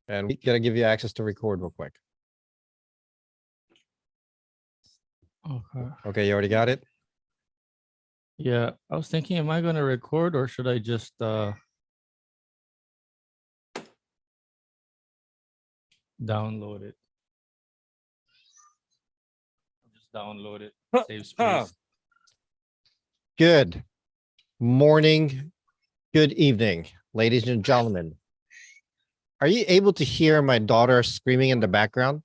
And we gotta give you access to record real quick. Okay. Okay, you already got it? Yeah, I was thinking, am I going to record or should I just download it? Just download it. Save space. Good morning, good evening, ladies and gentlemen. Are you able to hear my daughter screaming in the background?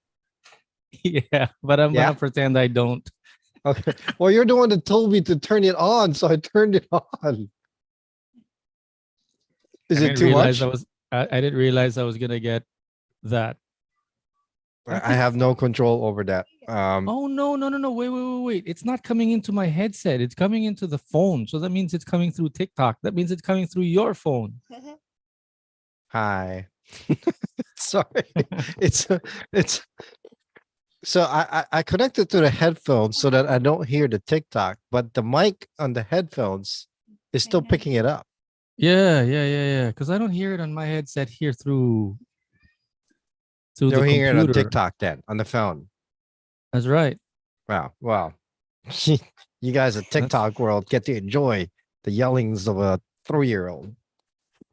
Yeah, but I'm Yeah? gonna pretend I don't. Okay. Well, you're the one that told me to turn it on, so I turned it on. Is I it didn't too realize much? I didn't realize I was gonna get that. I have no control over that. Oh no. Wait. It's not coming into my headset. It's coming into the phone. So that means it's coming through TikTok. That means it's coming through your phone. Hi. Sorry. It's so I connected to the headphones so that I don't hear the TikTok, but the mic on the headphones is still picking it up. Yeah. Because I don't hear it on my headset here through the You're hearing it on computer. TikTok then, on the phone. That's right. Wow. Well, you guys at TikTok world get to enjoy the yellings of a 3-year-old.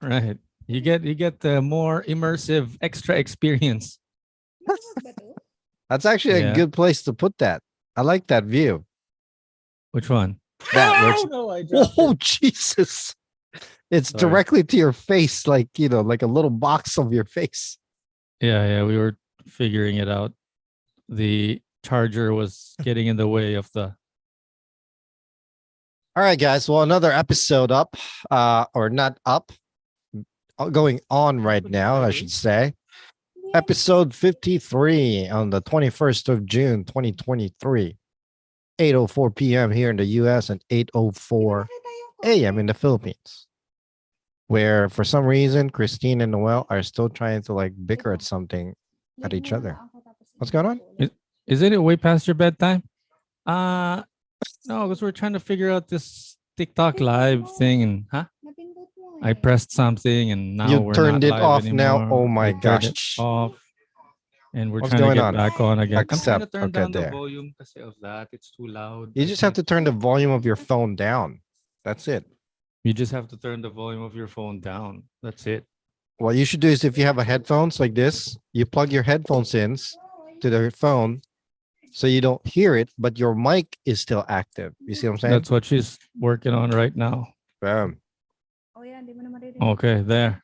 Right. You get the more immersive extra experience. That's actually a good place to put that. I like that view. Which one? That No, I oh, Jesus. It's Sorry. directly to your face, like, like a little box of your face. Yeah. We were figuring it out. The charger was getting in the way of the. All right, guys. Well, another episode up, or not up, going on right now, I should say. Episode 53 on the 21st of June, 2023. 8:04 p.m. here in the US and 8:04 a.m. in the Philippines. Where for some reason Christine and Noel are still trying to like bicker at something at each other. What's going on? Isn't it way past your bedtime? No, because we're trying to figure out this TikTok live thing, and I pressed something, and now You we're turned not it live off anymore. now? Oh my I turned it gosh. off, and we're What's trying to going get on? back on again. I'm trying to Accept. turn Okay, down the there. volume because of that. It's too loud. You just have to turn the volume of your phone down. That's it. You just have to turn the volume of your phone down. That's it. What you should do is if you have a headphones like this, you plug your headphones in to the phone so you don't hear it, but your mic is still active. You see what I'm saying? That's what she's working on right now. Bam. Okay, there.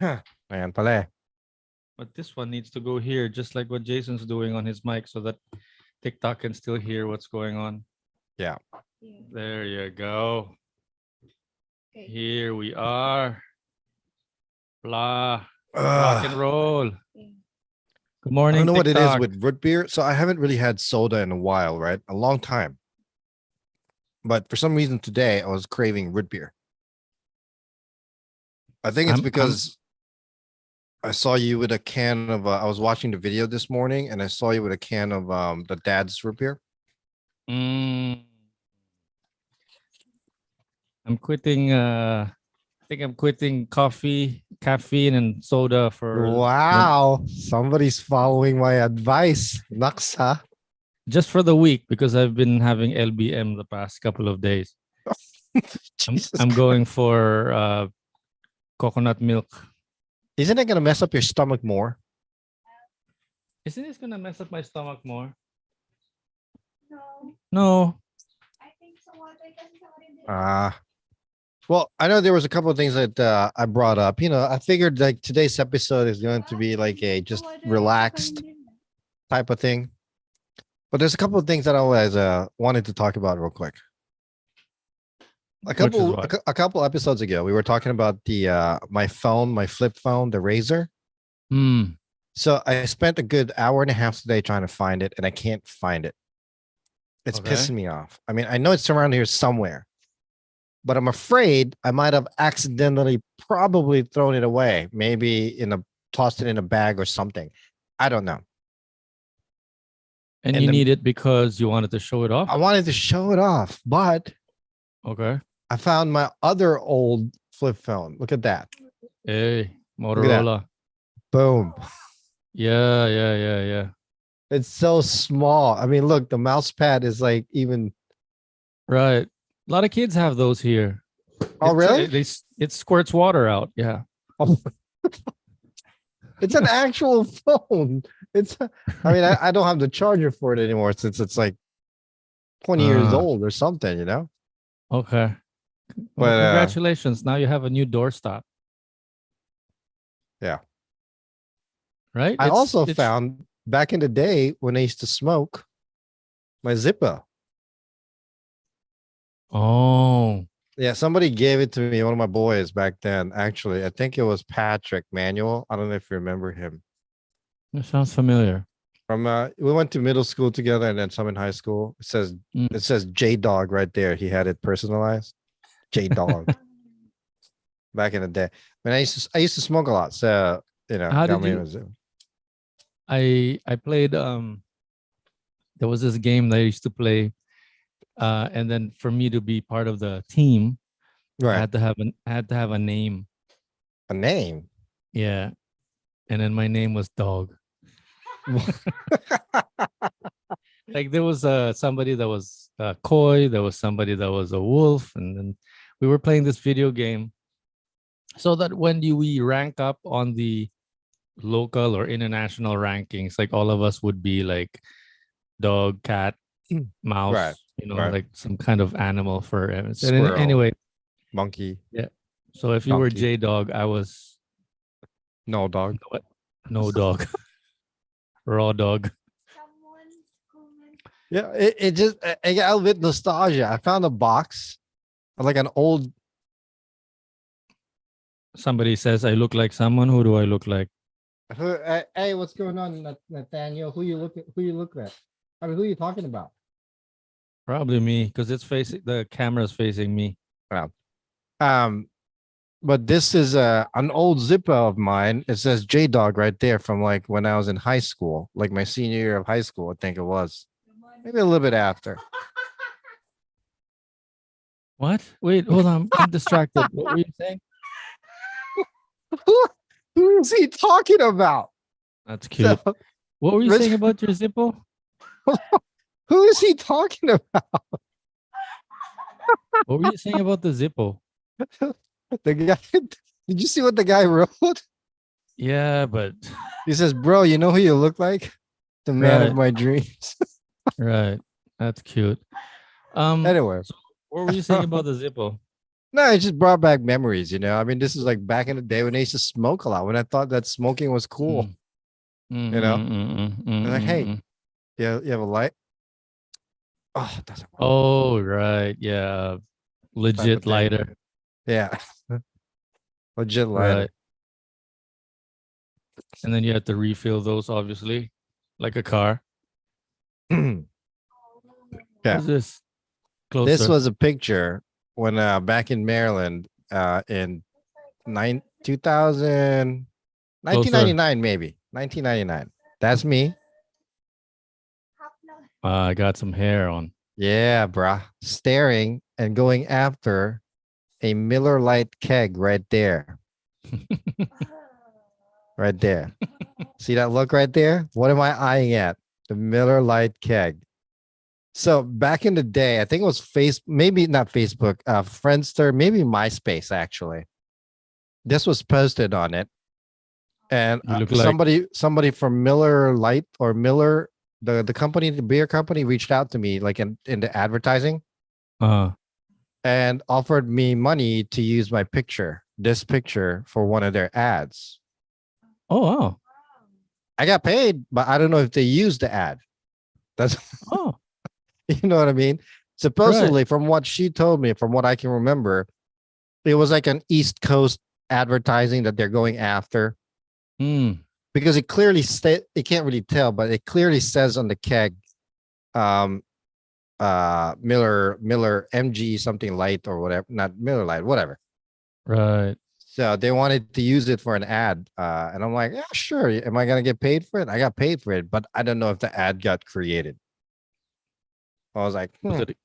Ayan pala. But this one needs to go here, just like what Jason's doing on his mic, so that TikTok can still hear what's going on. Yeah. There you go. Here we are. Blah. Rock and roll. Good morning. I don't know what it is TikTok. with root beer. So I haven't really had soda in a while, right? A long time. But for some reason today I was craving root beer. I think it's because I saw you with a can of I was watching the video this morning and I saw you with a can of the dad's root beer. I'm quitting I think I'm quitting coffee, caffeine, and soda for Wow. Somebody's following my advice. Naksa. just for the week because I've been having LBM the past couple of days. I'm going for coconut milk. Isn't it gonna mess up your stomach more? Isn't this gonna mess up my stomach more? No. I think so. Well, I know there was a couple of things that I brought up. I figured like today's episode is going to be like a just relaxed type of thing. But there's a couple of things that I always wanted to talk about real quick. A couple episodes ago, we were talking about the my flip phone, the Razor. So I spent a good hour and a half today trying to find it, and I can't find it. It's pissing me off. I mean, I know it's around here somewhere, but I'm afraid I might have accidentally probably thrown it away. Maybe tossed it in a bag or something. I don't know. And you need it because you wanted to show it off? I wanted to show it off, but I found my other old flip phone. Look at that. Hey, Motorola. Boom. Yeah, yeah, yeah, yeah. It's so small. I mean, look, the mouse pad is like even. Right. A lot of kids have those here. Oh, really? It squirts water out. Yeah. Oh, it's an actual phone. I mean, I don't have the charger for it anymore since it's like 20 years Uh, old or something, you know? okay. Well, But congratulations. Now you have a new doorstop, yeah. right? I also It's found back in the day when I used to smoke my Zippo. oh, Yeah, somebody gave it to me, one of my boys back then. Actually, I think it was Patrick Manuel. I don't know if you remember him. it sounds familiar. From we went to middle school together and then some in high school. Mm. It says J Dog right there. He had it personalized. J Dog back in the day. When I used to smoke a lot. So, How got did me you? with it. I played there was this game that I used to play and then for me to be part of the team, Right. I had to have a name. A name. Yeah. And then my name was Dog. Like there was somebody that was coy, there was somebody that was a wolf, and then we were playing this video game so that when we rank up on the local or international rankings, like all of us would be like dog, cat, Right. mouse, Right. like some kind of animal for and Squirrel, anyway, monkey, yeah. So if you were donkey. J Dog, I was No dog. what? No dog, raw dog. Yeah, it just I got a little bit nostalgia. I found a box of like an old. Somebody says I look like someone. Who do I look like? Hey, what's going on, Nathaniel? Who you look at? I mean, who are you talking about? Probably me, because it's facing the camera's facing me. Wow. Um, but this is an old Zippo of mine. It says J Dog right there from like when I was in high school, like my senior year of high school, I think it was. Maybe a little bit after. What? Wait, hold on. I'm distracted. What were you saying? who, who is he talking about? That's So, cute. What were you saying about your Zippo? who is he talking about? What were you saying about the Zippo? The guy, did you see what the guy wrote? Yeah, but He says, bro, you know who you look like? The man of right, my dreams. right. That's cute. Anyway, So what were you saying about the Zippo? no, it just brought back memories, you know. I mean, this is like back in the day when I used to smoke a lot, when I thought that smoking was cool, Mm, mm, you know. mm, mm, mm, And like, mm, hey, mm. yeah, you have a light? Oh, it doesn't work. Oh, right. Yeah. Type of Legit thing. lighter. Yeah. Legit Right. lighter. And then you had to refill those, obviously, like a car. Yeah. What's this? This Closer. was a picture when back in Maryland in 2000 Closer. 1999 maybe 1999. That's me. I got some hair on. Yeah, bruh. Staring and going after a Miller Lite keg right there. Right there. See that look right there? What am I eyeing at? The Miller Lite keg. So back in the day, I think it was maybe not Facebook, Friendster, maybe MySpace actually. This was posted on it. And You look like somebody from Miller Lite or Miller, the company, the beer company reached out to me like in the advertising uh and offered me money to use my picture, this picture for one of their ads. oh wow. I got paid, but I don't know if they used the ad. That's Oh, you know what I mean? right. Supposedly, from what she told me, from what I can remember, it was like an East Coast advertising that they're going after Mm, because it clearly it can't really tell, but it clearly says on the keg, um, Miller MG something light or whatever, not Miller Light, whatever. right. So they wanted to use it for an ad, and I'm like, yeah, sure. Am I gonna get paid for it? I got paid for it, but I don't know if the ad got created. I was like, Was it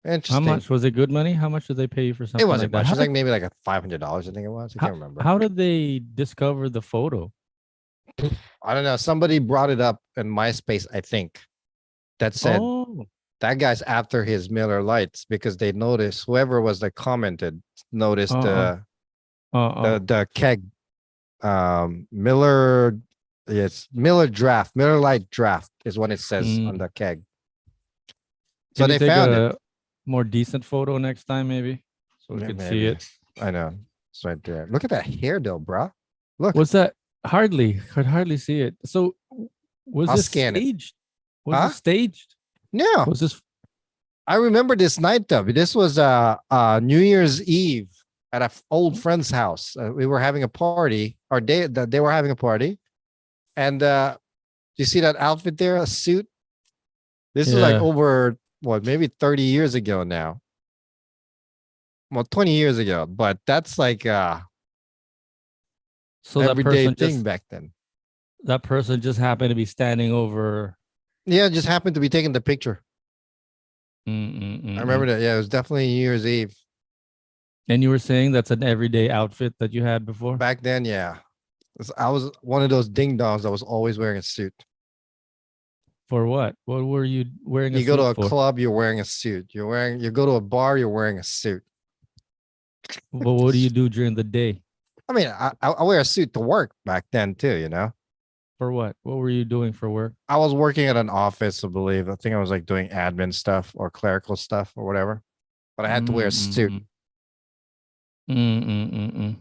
how interesting. much? Was it good money? How much did they pay you for It something like wasn't that? much. It's like maybe like a $500. I think it was. I How, can't remember. how did they discover the photo? I don't know. Somebody brought it up in MySpace, I think, that said Oh, that guy's after his Miller Lights because they noticed whoever was that commented noticed uh, the keg Miller, yes, Miller draft, Miller Light draft is what it says on mm. the keg. So Can you they take found it. a more decent photo next time, maybe, so we Yeah, could see maybe. it? I know. It's right there. Look at that hair though, bro. Look, Was that hardly? Could hardly see it. So, was I'll this scan it. staged? Was Huh? this staged? No. Was this I remember this night though. This was New Year's Eve at an old friend's house. We were having a party, or they were having a party. And do you see that outfit there? A suit. This is like Yeah. over what, maybe 30 years ago now. Well, 20 years ago, but that's like So everyday thing back then. that person just happened to be standing over. Yeah, it just happened to be taking the picture. I remember Mm. that. Yeah, it was definitely New Year's Eve. And you were saying that's an everyday outfit that you had before? Back then, yeah. I was one of those ding dongs that was always wearing a suit. For what? What were you wearing a You go to suit a for? club, you're wearing a suit. You go to a bar, you're wearing a suit. But what do you do during the day? I mean, I wear a suit to work back then too, you know. For what? What were you doing for work? I was working at an office, I believe. I think I was like doing admin stuff or clerical stuff or whatever. But I had to wear a suit. Mm. Mm.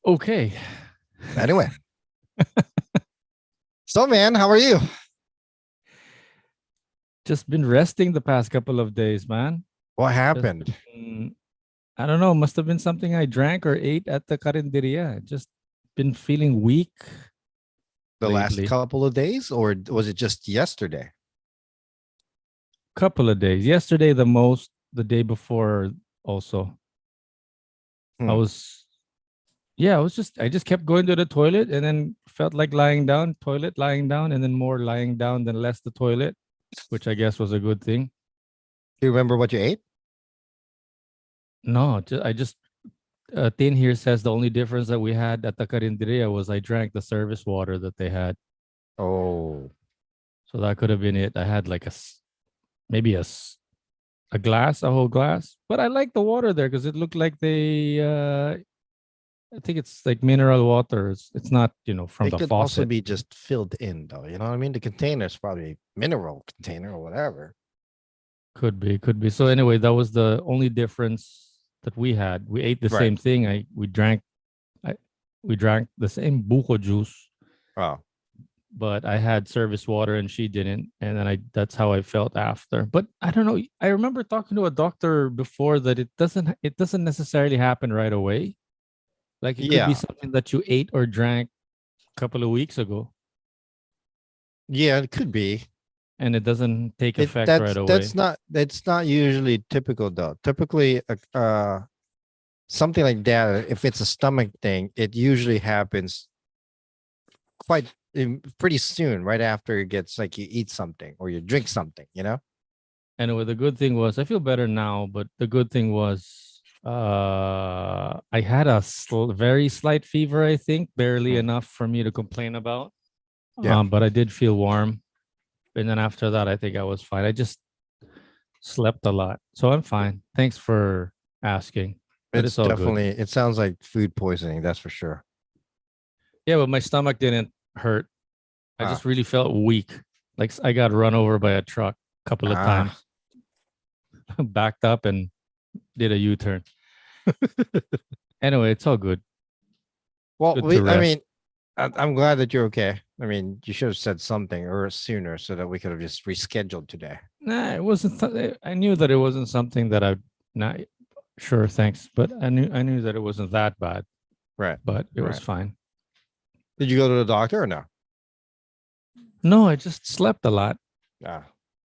Okay. Anyway. So man, how are you? Just been resting the past couple of days, man. What Just happened? I don't know. Must have been something I drank or ate at the carinderia. Just been feeling weak The last lately. couple of days, or was it just yesterday? Couple of days. Yesterday, the most. The day before, also. I Hmm. was, yeah, I just kept going to the toilet and then felt like lying down, toilet, lying down, and then more lying down than less the toilet, which I guess was a good thing. Do you remember what you ate? No, I just Tin here says the only difference that we had at the Carinderia was I drank the service water that they had. Oh, So that could have been it. I had like maybe a glass, a whole glass. But I like the water there because it looked like I think it's like mineral water. It's not, from it the could also faucet. be just filled in, though. You know what I mean? The container is probably mineral container or whatever. Could be, could be. So anyway, that was the only difference that we had. We ate the Right. same thing. I we drank the same buko juice, Oh, but I had service water and she didn't. And then that's how I felt after. But I don't know. I remember talking to a doctor before that it doesn't necessarily happen right away. Like it could be yeah. something that you ate or drank a couple of weeks ago Yeah, it could be. and it doesn't take It effect right away. that's not usually typical though. Typically, something like that, if it's a stomach thing, it usually happens pretty soon, right after it gets like you eat something or you drink something, you know? Anyway, the good thing was I feel better now, but the good thing was I had a very slight fever, I think, barely Mm. enough for me to complain about. Yeah, But I did feel warm. And then after that, I think I was fine. I just slept a lot. So I'm fine. Thanks for asking. But it's it's all good. definitely, it sounds like food poisoning, that's for sure. Yeah, but my stomach didn't hurt. I Ah, just really felt weak. Like I got run over by a truck a couple of ah. times, backed up and did a U-turn. Anyway, it's all good. It's Well, good to I rest. mean, I'm glad that you're okay. I mean, you should have said something or sooner so that we could have just rescheduled today. Nah, it wasn't. I knew that it wasn't something that I. Not sure. Thanks, but I knew that it wasn't that bad. Right, But it was right. fine. Did you go to the doctor or no? No, I just slept a lot. Ah,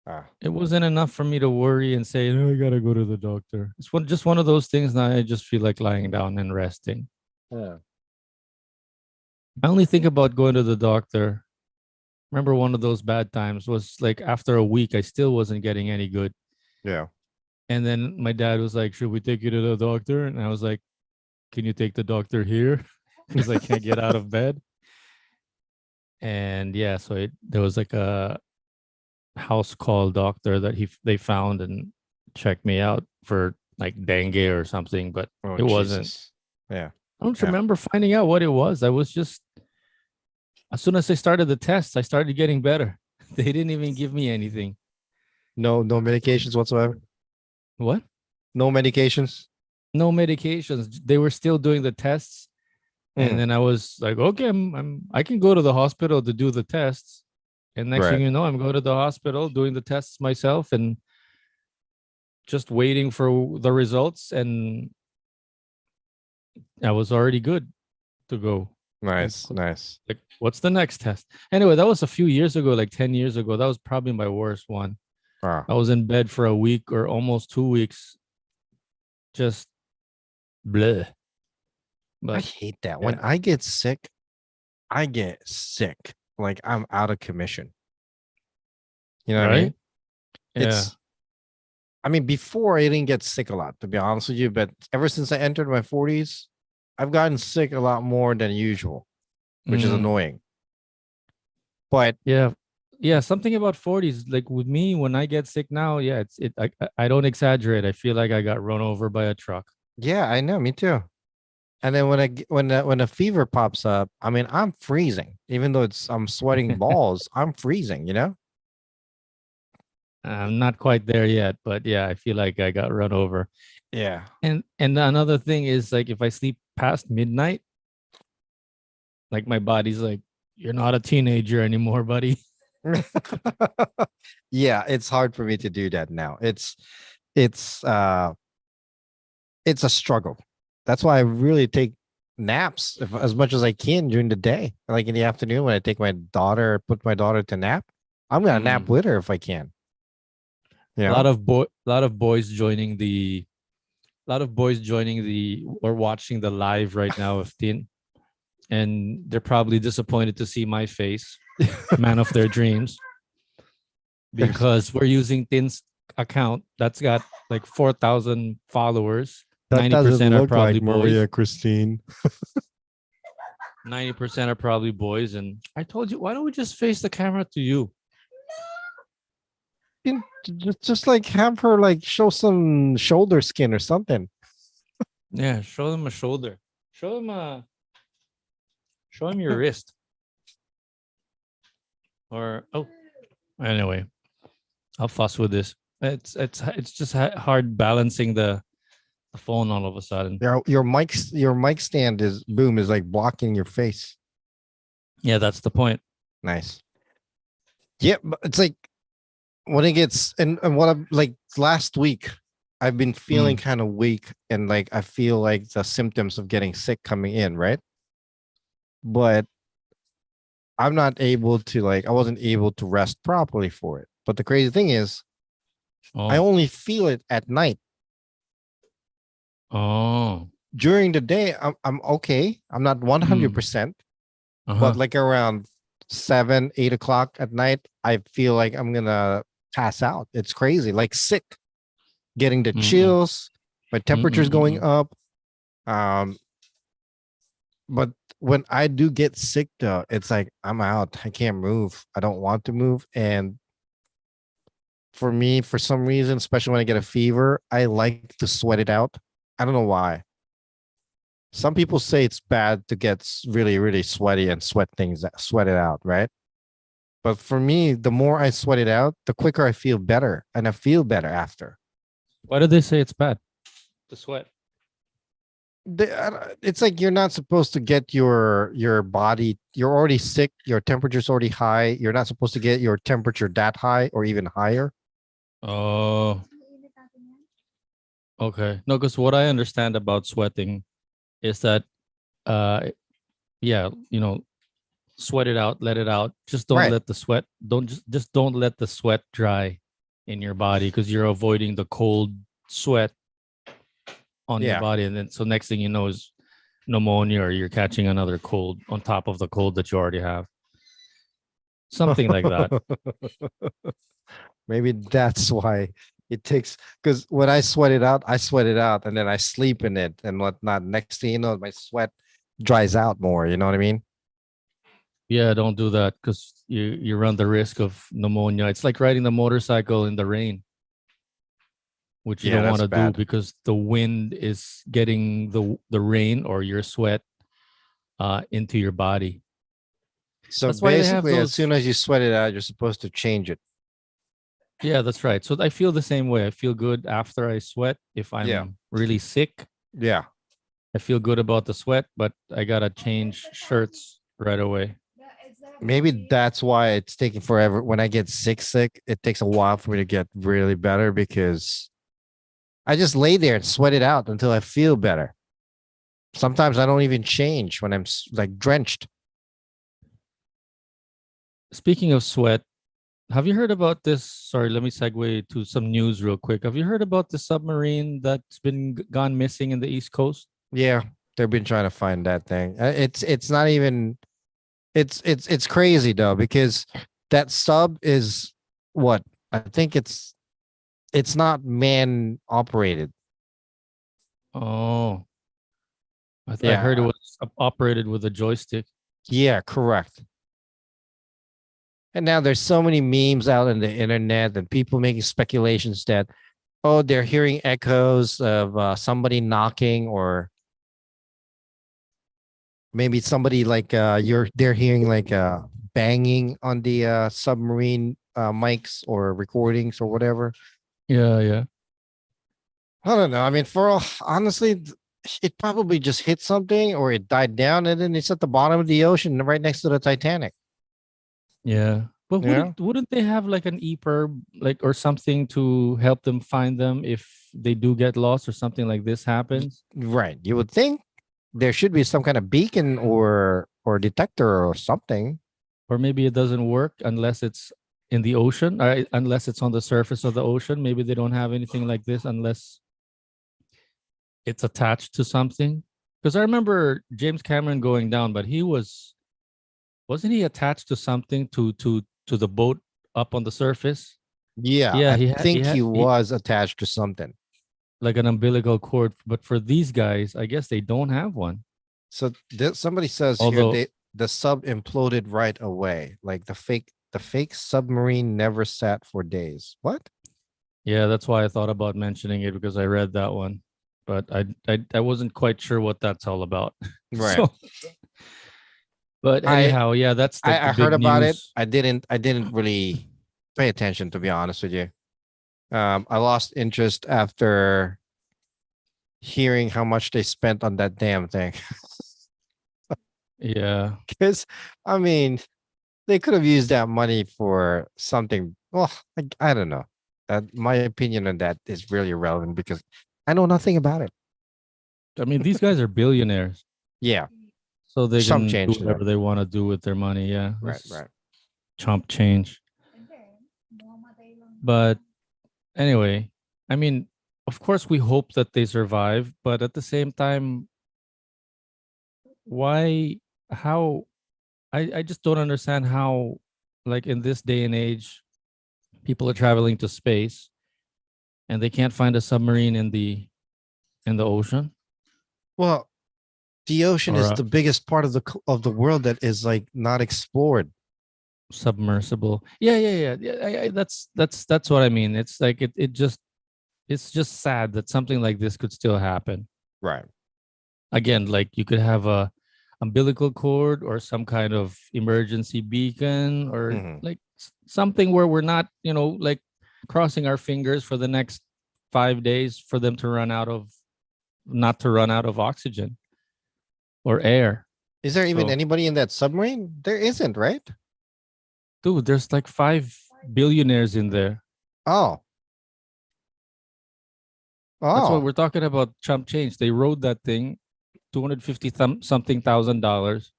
ah. It wasn't enough for me to worry and say, "No, I gotta go to the doctor." It's just one of those things. Now I just feel like lying down and resting. Yeah. I only think about going to the doctor. Remember, one of those bad times was like after a week, I still wasn't getting any good. Yeah. And then my dad was like, "Should we take you to the doctor?" And I was like, "Can you take the doctor here?" because I can't get out of bed. And yeah, so there was like a house call doctor that they found and checked me out for like dengue or something, but Oh it wasn't. Jesus. Yeah. I don't Yeah. remember finding out what it was. I was just as soon as I started the tests, I started getting better. They didn't even give me anything. No medications whatsoever. What? No medications. No medications. They were still doing the tests. And Mm, then I was like, okay, I can go to the hospital to do the tests. And next thing right. you know, I'm going to the hospital doing the tests myself and just waiting for the results. And I was already good to go. Like, Nice. Nice. like, what's the next test? Anyway, that was a few years ago, like 10 years ago. That was probably my worst one. Ah, I was in bed for a week or almost 2 weeks, just bleh. I But hate that. When yeah, I get sick, I get sick. Like I'm out of commission. You know what I right? mean? Yeah. It's I mean, before I didn't get sick a lot, to be honest with you, but ever since I entered my 40s, I've gotten sick a lot more than usual, which is Mm, annoying. But yeah. Yeah. Something about 40s. Like with me, when I get sick now, yeah, I don't exaggerate. I feel like I got run over by a truck. yeah, I know, me too. And then when a fever pops up, I mean, I'm freezing. Even though I'm sweating balls, I'm freezing, you know? I'm not quite there yet, but yeah, I feel like I got run over. Yeah. And another thing is like if I sleep past midnight, like my body's like, you're not a teenager anymore, buddy. Yeah, it's hard for me to do that now. It's uh it's a struggle. That's why I really take naps as much as I can during the day. Like in the afternoon when I take my daughter, put my daughter to nap, I'm gonna nap Mm. with her if I can. You A know? lot of boys joining the or watching the live right now of Tin, and they're probably disappointed to see my face, man of their dreams, There's because we're using Tin's account that's got like 4,000 followers. that Ninety doesn't percent are look probably like boys. Maria Christine. 90% are probably boys. And I told you, why don't we just face the camera to you? Just like have her like show some shoulder skin or something. Yeah, show them a shoulder. Show them show them your wrist. Or oh, anyway, I'll fuss with this. It's just hard balancing the phone all of a sudden. Your mic stand is boom is like blocking your face. Yeah, that's the point. Nice. Yeah, but it's like when it gets and what I'm like last week, I've been feeling Mm. kind of weak and like I feel like the symptoms of getting sick coming in, right? But I'm not able to like I wasn't able to rest properly for it. But the crazy thing is, I Oh, only feel it at night. oh, During the day, I'm okay. I'm not mm. 100%, but Uh-huh. like around 7, 8 o'clock at night, I feel like I'm gonna pass out. It's crazy, like sick, getting the Mm-mm. chills, my temperature's going Mm-mm-mm. up. Um, but when I do get sick though, it's like I'm out. I can't move. I don't want to move. And for me, for some reason, especially when I get a fever, I like to sweat it out. I don't know why. Some people say it's bad to get really, really sweaty and sweat it out, right? But for me, the more I sweat it out, the quicker I feel better, and I feel better after. Why do they say it's bad to sweat? It's like you're not supposed to get your body. You're already sick. Your temperature's already high. You're not supposed to get your temperature that high or even higher. Oh, okay. No, because what I understand about sweating is that, uh, yeah, sweat it out, let it out. Just don't Right. let the sweat. Just don't let the sweat dry in your body because you're avoiding the cold sweat on your Yeah. body, and then so next thing you know is pneumonia or you're catching another cold on top of the cold that you already have. Something like that. Maybe that's why it takes because when I sweat it out, and then I sleep in it and whatnot. Next thing you know, my sweat dries out more. You know what I mean? Yeah, don't do that because you run the risk of pneumonia. It's like riding the motorcycle in the rain, which you Yeah, don't want that's to do bad. because the wind is getting the rain or your sweat into your body. So That's why they have basically, as those. soon as you sweat it out, you're supposed to change it. Yeah, that's right. So I feel the same way. I feel good after I sweat. If Yeah. I'm really sick, Yeah. I feel good about the sweat, but I gotta change shirts right away. Maybe that's why it's taking forever. When I get sick, it takes a while for me to get really better because I just lay there and sweat it out until I feel better. Sometimes I don't even change when I'm like drenched. Speaking of sweat, have you heard about this? Sorry, let me segue to some news real quick. Have you heard about the submarine that's been gone missing in the East Coast? Yeah, they've been trying to find that thing. It's not even. It's crazy though because that sub is what I think it's not man operated. Oh, I heard it Yeah, was operated with a joystick. yeah, correct. And now there's so many memes out on the internet and people making speculations that, oh, they're hearing echoes of somebody knocking, or maybe somebody like they're hearing like banging on the submarine mics or recordings or whatever. Yeah, yeah, I don't know. I mean, honestly, it probably just hit something or it died down and then it's at the bottom of the ocean right next to the Titanic. yeah. But You know? wouldn't they have like an EPIRB like or something to help them find them if they do get lost or something like this happens? Right. You would think there should be some kind of beacon or detector or something. Or maybe it doesn't work unless it's in the ocean, or unless it's on the surface of the ocean. Maybe they don't have anything like this unless it's attached to something. Because I remember James Cameron going down, but wasn't he attached to something to the boat up on the surface? Yeah, Yeah, I think he he was attached to something. like an umbilical cord. But for these guys, I guess they don't have one. So somebody says here Although, the sub imploded right away. Like the fake submarine never sat for days. What? yeah, that's why I thought about mentioning it because I read that one, but I wasn't quite sure what that's all about. Right. So, but I anyhow, yeah, that's like the I heard big about it. news. I didn't really pay attention to be honest with you. I lost interest after hearing how much they spent on that damn thing. Yeah, Because I mean, they could have used that money for something. Well, I don't know. My opinion on that is really irrelevant because I know nothing about it. I mean these guys are billionaires, Yeah, so they some can do change to whatever them. they want to do with their money. Yeah, Right, this is right. chump change. But anyway, I mean, of course we hope that they survive, but at the same time, why? How? I just don't understand how, like in this day and age, people are traveling to space and they can't find a submarine in the ocean Well, the ocean or is a the biggest part of of the world that is like not explored. submersible. Yeah, yeah, yeah. That's what I mean. It's like it's just sad that something like this could still happen. Right. Again, like you could have a umbilical cord or some kind of emergency beacon or Hmm. like something where we're not, like crossing our fingers for the next 5 days for them to run out of not to run out of oxygen or air. Is there even So, anybody in that submarine? There isn't, right? dude, there's like 5 billionaires in there. Oh, That's what oh, we're talking about. Chump change. They rode that thing, 250 something $1,000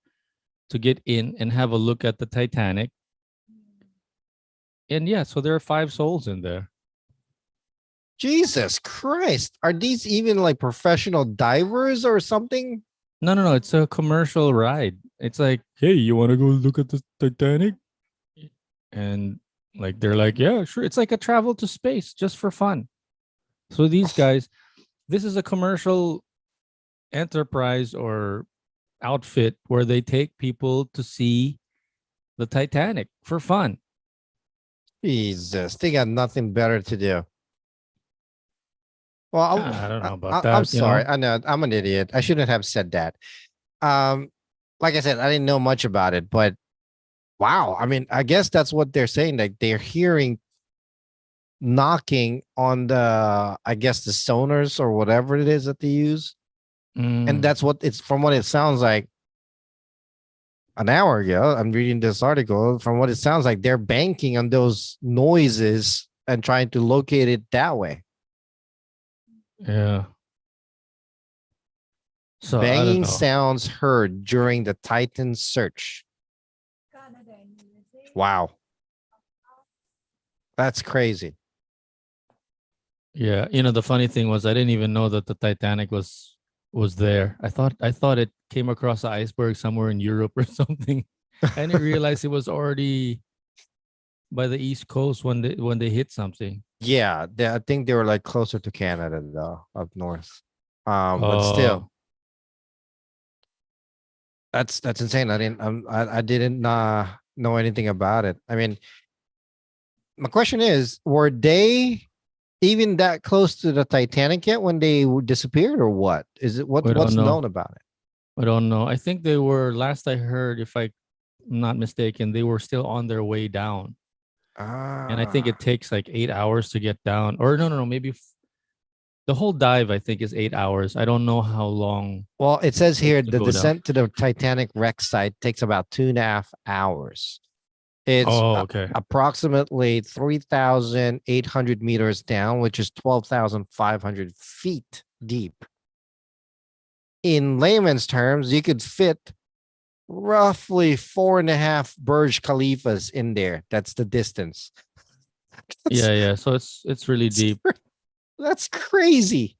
to get in and have a look at the Titanic. And yeah, so there are 5 souls in there. Jesus Christ. Are these even like professional divers or something? No, no, no. It's a commercial ride. It's like, hey, you want to go look at the Titanic? And like they're like, yeah, sure. It's like a travel to space just for fun. So these guys, this is a commercial enterprise or outfit where they take people to see the Titanic for fun. Jesus, they got nothing better to do. Well, I don't know about I'm that, you sorry. know. I know I'm an idiot. I shouldn't have said that. Um, like I said, I didn't know much about it, but wow. I mean, I guess that's what they're saying. Like they're hearing knocking on the, I guess the sonars or whatever it is that they use, and Mm, that's what it's from what it sounds like. An hour ago, I'm reading this article. From what it sounds like, they're banking on those noises and trying to locate it that way. yeah. So I don't Banging know. sounds heard during the Titan search. Wow, that's crazy. Yeah, the funny thing was I didn't even know that the Titanic was there. I thought it came across the iceberg somewhere in Europe or something. I didn't realize it was already by the East Coast when they hit something. Yeah, I think they were like closer to Canada though, up north. But still, Oh, that's insane. I didn't know anything about it. I mean, my question is, were they even that close to the Titanic yet when they disappeared, or what? Is it we don't what's know. known about it? I don't know. I think they were last I heard, if I'm not mistaken, they were still on their way down. And I think Ah, it takes like 8 hours to get down. Or no, maybe the whole dive I think is 8 hours. I don't know how long well, it says it takes here to the go down. descent to the Titanic wreck site takes about 2.5 hours. It's Oh, okay. approximately 3,800 meters down, which is 12,500 feet deep. In layman's terms, you could fit roughly 4.5 Burj Khalifas in there. That's the distance. That's, Yeah, yeah. So it's really that's, deep. that's crazy.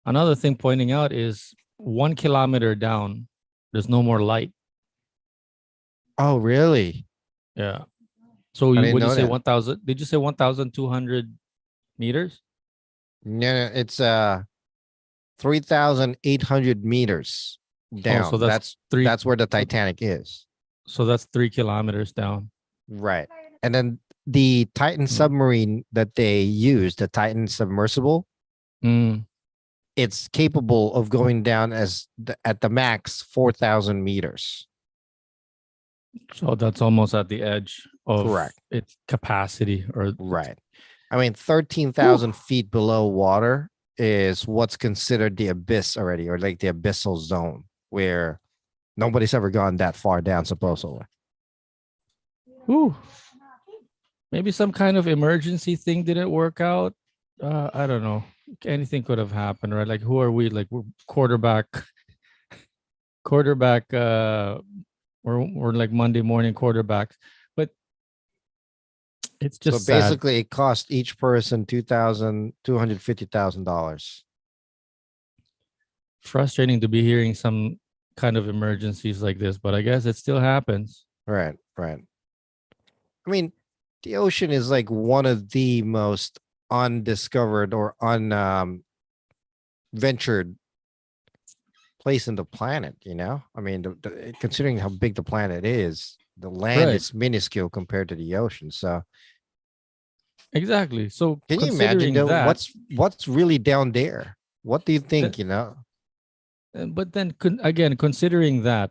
Another thing pointing out is 1 kilometer down, there's no more light. Oh, really? Yeah. So I didn't would you know say that. 1,000? Did you say 1,200 meters? No, no, it's 3,800 meters Oh, so down. three. That's where the So Titanic is. so that's 3 kilometers down. Right. And then the Titan Mm. submarine that they use, the Titan submersible, Mm. it's capable of going down at the max 4,000 meters. So that's almost at the edge of Correct. its capacity or its. Right. I mean, Whew. 13,000 feet below water is what's considered the abyss already, or like the abyssal zone where nobody's ever gone that far down, supposedly. Whew. Maybe some kind of emergency thing didn't work out. I don't know. Anything could have happened, right? Like, who are we? Like, we're quarterback. We're like Monday morning quarterbacks, but it's So just sad. basically, it cost each person $250,000. Frustrating to be hearing some kind of emergencies like this, but I guess it still happens. Right, right. I mean, the ocean is like one of the most undiscovered or ventured place in the planet. I mean, considering how big the planet is, the land Right. is minuscule compared to the ocean. So, Exactly. So can you imagine considering though that, what's really down there? What do you that think? but then again, considering that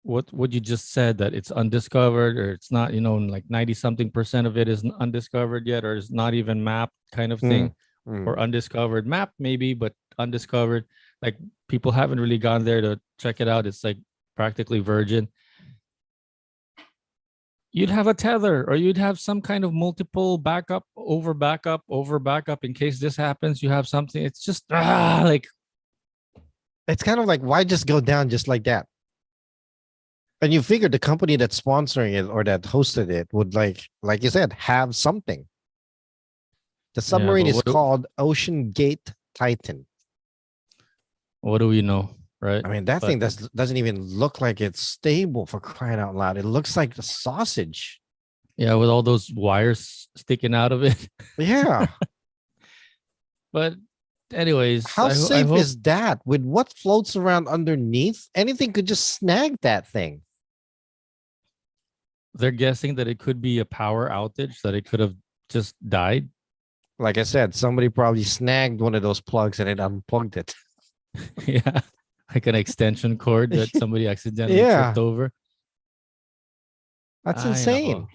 what you just said, that it's undiscovered, or it's not, like 90 something percent of it is undiscovered yet, or is not even mapped kind of thing, Mm, mm. or undiscovered, map maybe, but undiscovered. Like, people haven't really gone there to check it out. It's like practically virgin. You'd have a tether, or you'd have some kind of multiple backup over backup in case this happens. You have something. It's just like, It's kind of like, why just go down just like that? And you figured the company that's sponsoring it or that hosted it would like you said, have something. The yeah, submarine but is what do called Ocean Gate Titan. what do we know, right? I mean, that But thing doesn't even look like it's stable, for crying out loud. It looks like the sausage. yeah, with all those wires sticking out of it. Yeah. But anyways, How I safe hope is that? With what floats around underneath, anything could just snag that thing. they're guessing that it could be a power outage, that it could have just died. Like I said, somebody probably snagged one of those plugs and it unplugged it. Yeah, like an extension cord that somebody accidentally tripped Yeah, over. that's I know. insane.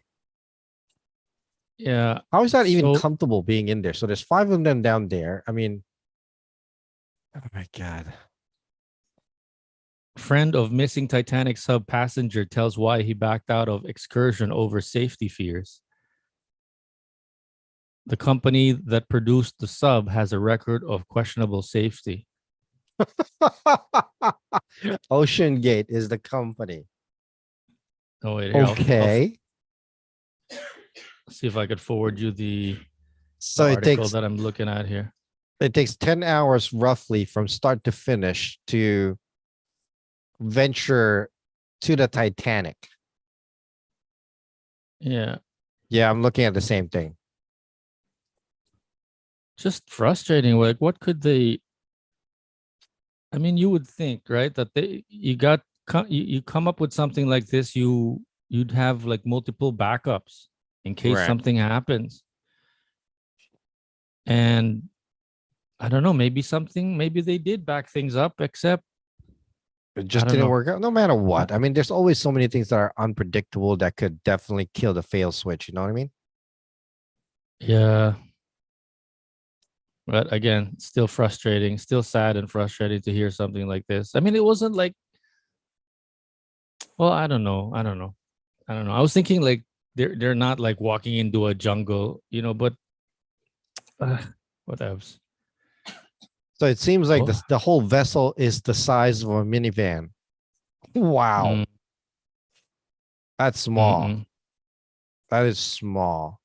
Yeah. How is that even So, comfortable being in there? So there's 5 of them down there. I mean, oh my God. friend of missing Titanic sub passenger tells why he backed out of excursion over safety fears. The company that produced the sub has a record of questionable safety. Ocean Gate is the company. Oh wait, here I'll Okay. see if I could forward you the So article that I'm looking at here. it takes 10 hours roughly from start to finish to venture to the Titanic. Yeah, Yeah, I'm looking at the same thing. just frustrating. Like, what could they? I mean, you would think, right, that you come up with something like this, you'd have like multiple backups in case Right. something happens. And I don't know, maybe they did back things up, except It I just don't didn't know. work out. No matter what. I mean, there's always so many things that are unpredictable that could definitely kill the fail switch. You know what I mean? Yeah. But again, still frustrating, still sad and frustrating to hear something like this. I mean, it wasn't like, well, I don't know. I don't know. I don't know. I was thinking like they're not like walking into a jungle, but uh, what else? So it seems like Oh, the whole vessel is the size of a minivan. Wow. mm, That's small. mm-mm. That is small.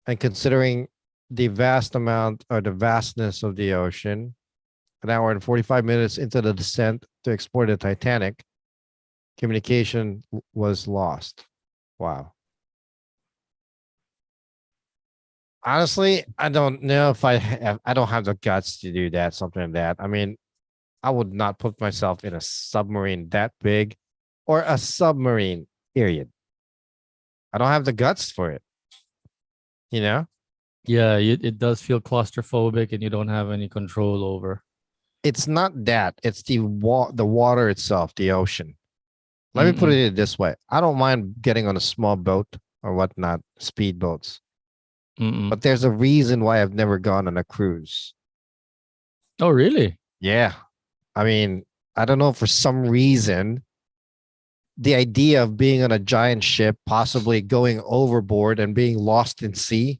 And considering the vast amount or the vastness of the ocean, an hour and 45 minutes into the descent to explore the Titanic, communication was lost. Wow. Honestly, I don't know if I don't have the guts to do that, something like that. I mean, I would not put myself in a submarine that big or a submarine, period. I don't have the guts for it, you know? Yeah, it does feel claustrophobic and you don't have any control over. It's not that. It's the water itself, the ocean. Let me put Mm-mm, it this way. I don't mind getting on a small boat or whatnot, speedboats. mm-mm. But there's a reason why I've never gone on a cruise. Oh, really? Yeah. I mean, I don't know, for some reason, the idea of being on a giant ship, possibly going overboard and being lost in sea,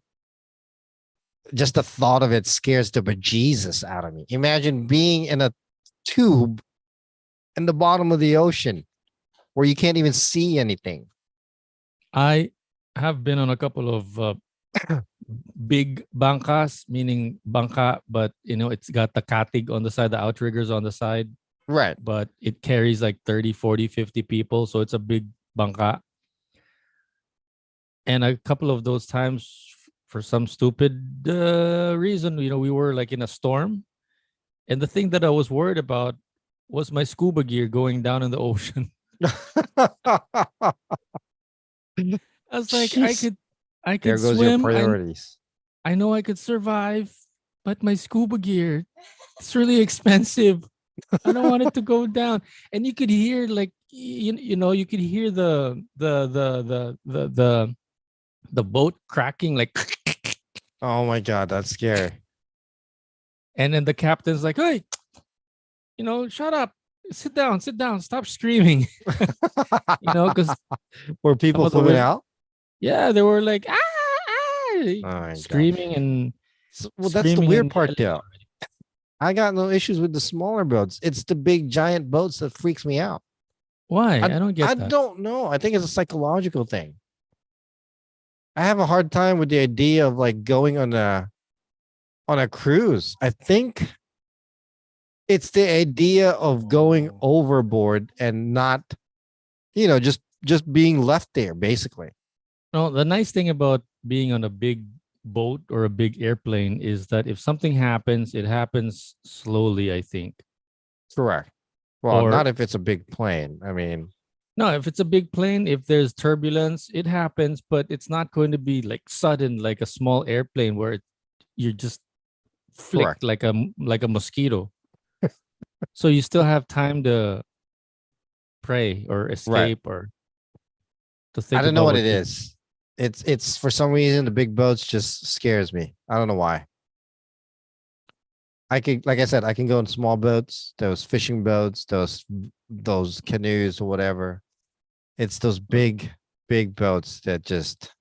just the thought of it scares the bejesus out of me. Imagine being in a tube in the bottom of the ocean where you can't even see anything. I have been on a couple of big bangkas, meaning bangka, but it's got the katig on the side, the outriggers on the side, Right. but it carries like 30, 40, 50 people. So it's a big bangka. And a couple of those times, for some stupid reason, we were like in a storm. And the thing that I was worried about was my scuba gear going down in the ocean. I was like, Jeez. I There could goes your swim. priorities. I know I could survive, but my scuba gear, it's really expensive. I don't want it to go down. And you could hear like you could hear the boat cracking like Oh my God, that's scary. and then the captain's like, "Hey, shut up. Sit down, stop screaming." Because Were some people of the flipping women, out? yeah, they were like, "Ah, ah," Oh my God. screaming and Well, that's the screaming weird and part yelling. though. I got no issues with the smaller boats. It's the big giant boats that freaks me out. Why? I I don't I get that. don't know. I think it's a psychological thing. I have a hard time with the idea of like going on a cruise. I think it's the idea of going Oh. overboard and not, just being left there basically. No, the nice thing about being on a big boat or a big airplane is that if something happens, it happens slowly, I think. Correct. Well, Or not if it's a big plane. I mean, no, if it's a big plane, if there's turbulence, it happens, but it's not going to be like sudden, like a small airplane where you're just correct. flicked like a mosquito. So you still have time to pray or Right. escape or to I think don't know about what what it you. is. It's for some reason the big boats just scares me. I don't know why. I could, like I said, I can go in small boats, those fishing boats, those canoes or whatever. It's those big boats that just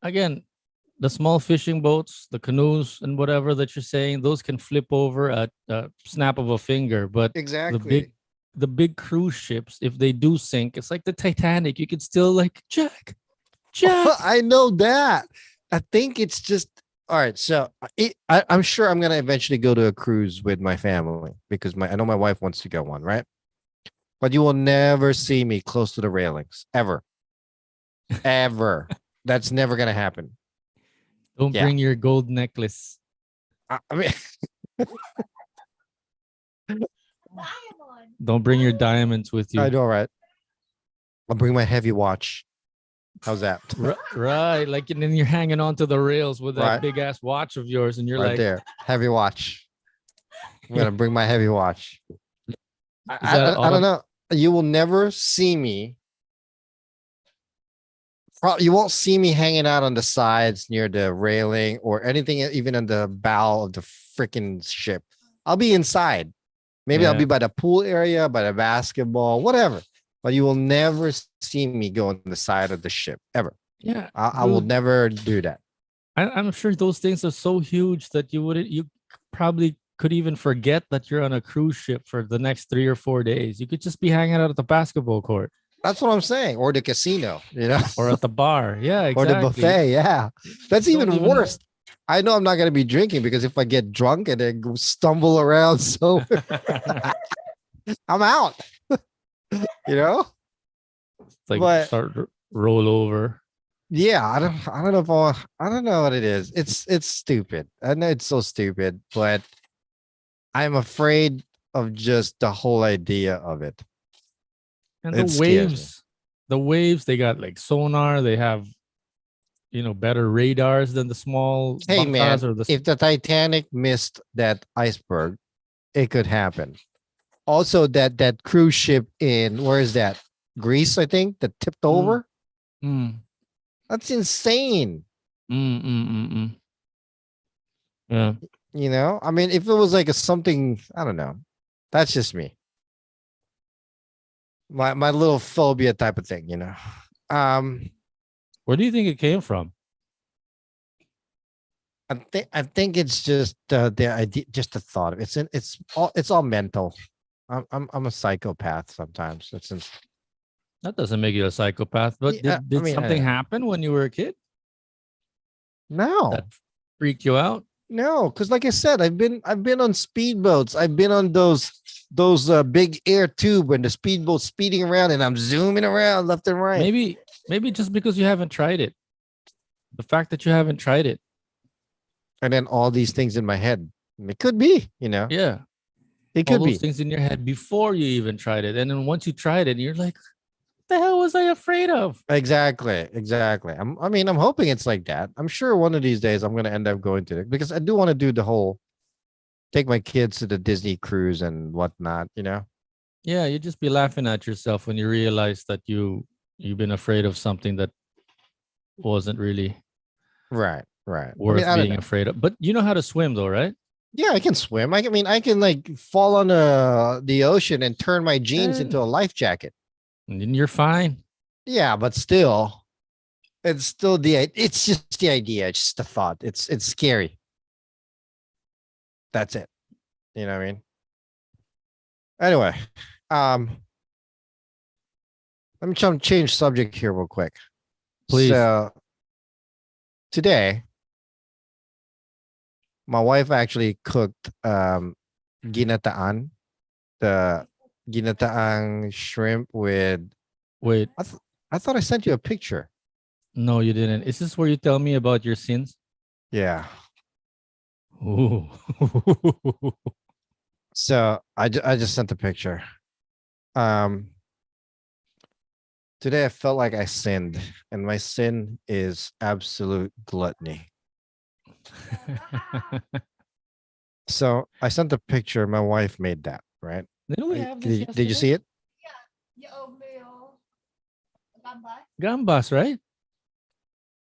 Again, the small fishing boats, the canoes, and whatever that you're saying, those can flip over at a snap of a finger. But the big, exactly. the big cruise ships, if they do sink, it's like the Titanic. You can still like Jack. I know that. I think it's just all right. So I'm sure I'm gonna eventually go to a cruise with my family because I know my wife wants to go one, right? But you will never see me close to the railings ever, ever. That's never gonna happen. Don't Yeah, bring your gold necklace. I mean, Don't bring your diamonds with I you. know, right? I'll bring my heavy watch. How's that? Right. Like, and then you're hanging onto the rails with that Right, big ass watch of yours, and you're right like, there, heavy watch. I'm gonna bring my heavy watch. is that I don't autumn? know. You will never see me. You won't see me hanging out on the sides near the railing or anything, even on the bow of the freaking ship. I'll be inside. Maybe I'll Yeah. be by the pool area, by the basketball, whatever. But you will never see me go on the side of the ship ever. Yeah. I will Dude, never do that. I'm sure those things are so huge that you probably could even forget that you're on a cruise ship for the next 3 or 4 days. You could just be hanging out at the basketball court That's what I'm saying. Or the casino, or at the bar. Yeah, or the exactly. buffet. Yeah. That's You don't even even know. worse. I know I'm not going to be drinking because if I get drunk and then stumble around, so I'm out, you know? It's like But start roll over. yeah, I don't know if I don't know what it is. It's stupid. I know it's so stupid, but I'm afraid of just the whole idea of it. And It scares me. the waves, they got like sonar, they have better radars than the small Hey bangkas man, or the if the Titanic missed that iceberg, it could happen. Also, that cruise ship in where is that? Greece, I think, that tipped mm, over. mm, That's insane. mm. Yeah. I mean, if it was like a something, I don't know. That's just me. My little phobia type of thing. Um, Where do you think it came from? I think it's just the idea, just the thought of it. It's all mental. I'm a psychopath sometimes. That doesn't make you a psychopath, but Yeah, did I did mean, something happen when you were a kid that no, freaked you out? no, because like I said, I've been on speedboats. I've been on those big air tube when the speedboat's speeding around and I'm zooming around left and right. Maybe just because you haven't tried it. The fact that you haven't tried it. And then all these things in my head. It could be. Yeah. It All could those be. things in your head before you even tried it. And then once you tried it, you're like, what the hell was I afraid of? Exactly. Exactly. I'm hoping it's like that. I'm sure one of these days I'm gonna end up going to it because I do want to do the whole take my kids to the Disney cruise and whatnot. Yeah, you'd just be laughing at yourself when you realize that you've been afraid of something that wasn't really Right. Right. I mean, worth I don't being know. afraid of. But you know how to swim though, right? Yeah, I can swim. I can like fall on the ocean and turn my jeans into a And life jacket. then you're fine. Yeah, but still, it's just the idea. It's just the thought. It's scary. That's it. You know what I mean? Anyway, um, let me change subject here real quick. Please. So today, my wife actually cooked ginataan, the ginataang shrimp with. Wait. I, th- I thought I sent you a picture. No, you didn't. Is this where you tell me about your sins? Yeah. Ooh. So I just sent the picture. Um, Today I felt like I sinned, and my sin is absolute gluttony. So I sent the picture. My wife made that, right? Didn't we have this Did you see yesterday? it? Gambas, right?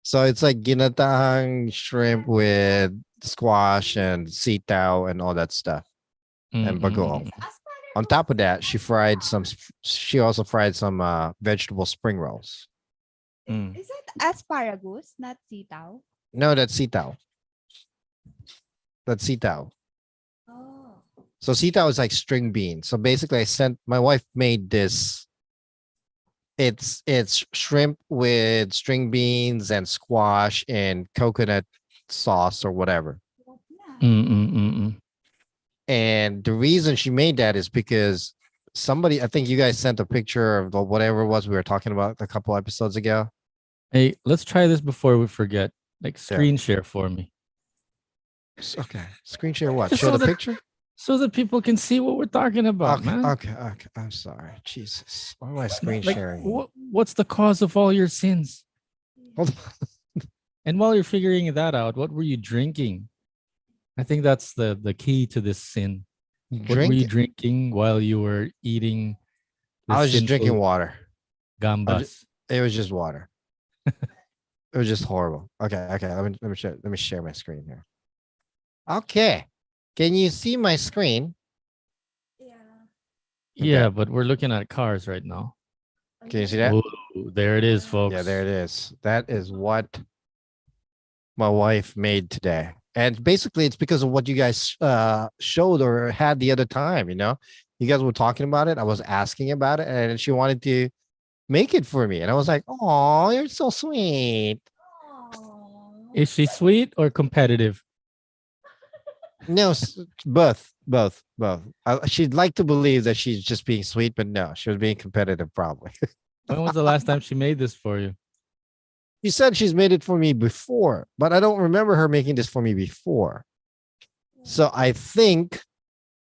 So it's like ginataang shrimp with squash and sitaw and all that stuff and bagoong. Mm-mm-mm. On top of that, she also fried some vegetable spring rolls. Mm. Is it asparagus, not sitaw? No, that's sitaw. That's sitaw. Oh. So sitaw is like string beans. So basically I sent my wife made this. It's shrimp with string beans and squash and coconut sauce or whatever. Mm-mm-mm-mm. And the reason she made that is because somebody, I think you guys sent a picture of the whatever it was we were talking about a couple episodes ago. Hey, let's try this before we forget. Like Yeah. screen share for me. Okay. Screen share what? Just Show so the that- picture? So that people can see what we're talking about, Okay, man. okay. I'm sorry. Jesus. Why am I screen Like, sharing? what's the cause of all your sins? Hold on. And while you're figuring that out, what were you drinking? I think that's the key to this sin. What were you Drink. drinking while you were eating the I was just drinking sinful water. gambas? It was just water. It was just horrible. Okay, okay. Let me share my screen here. Okay. Can you see my screen? Yeah. Yeah, but we're looking at cars right now. Can you see that? Ooh, there it is, folks. Yeah, there it is. That is what my wife made today. And basically it's because of what you guys showed or had the other time, you know? You guys were talking about it. I was asking about it and she wanted to make it for me. And I was like, "Oh, you're so sweet." Is she sweet or competitive? No, both. She'd like to believe that she's just being sweet, but no, she was being competitive probably. When was the last time she made this for you? She said she's made it for me before, but I don't remember her making this for me before. So I think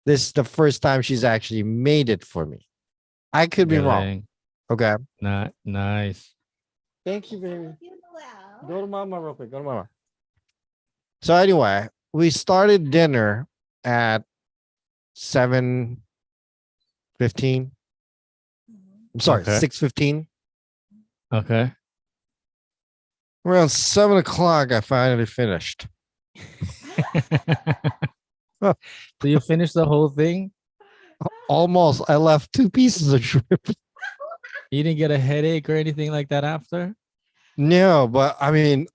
this is the first time she's actually made it for me. I could be wrong. Galing. Okay. Nice. Thank you, baby. You well. Go to mama real quick. Go to mama. So anyway, we started dinner at 7:15. I'm sorry, Okay. 6:15. Okay. Around 7 o'clock, I finally finished. So you finished the whole thing? Almost. I left 2 pieces of shrimp. You didn't get a headache or anything like that after? No, but I mean,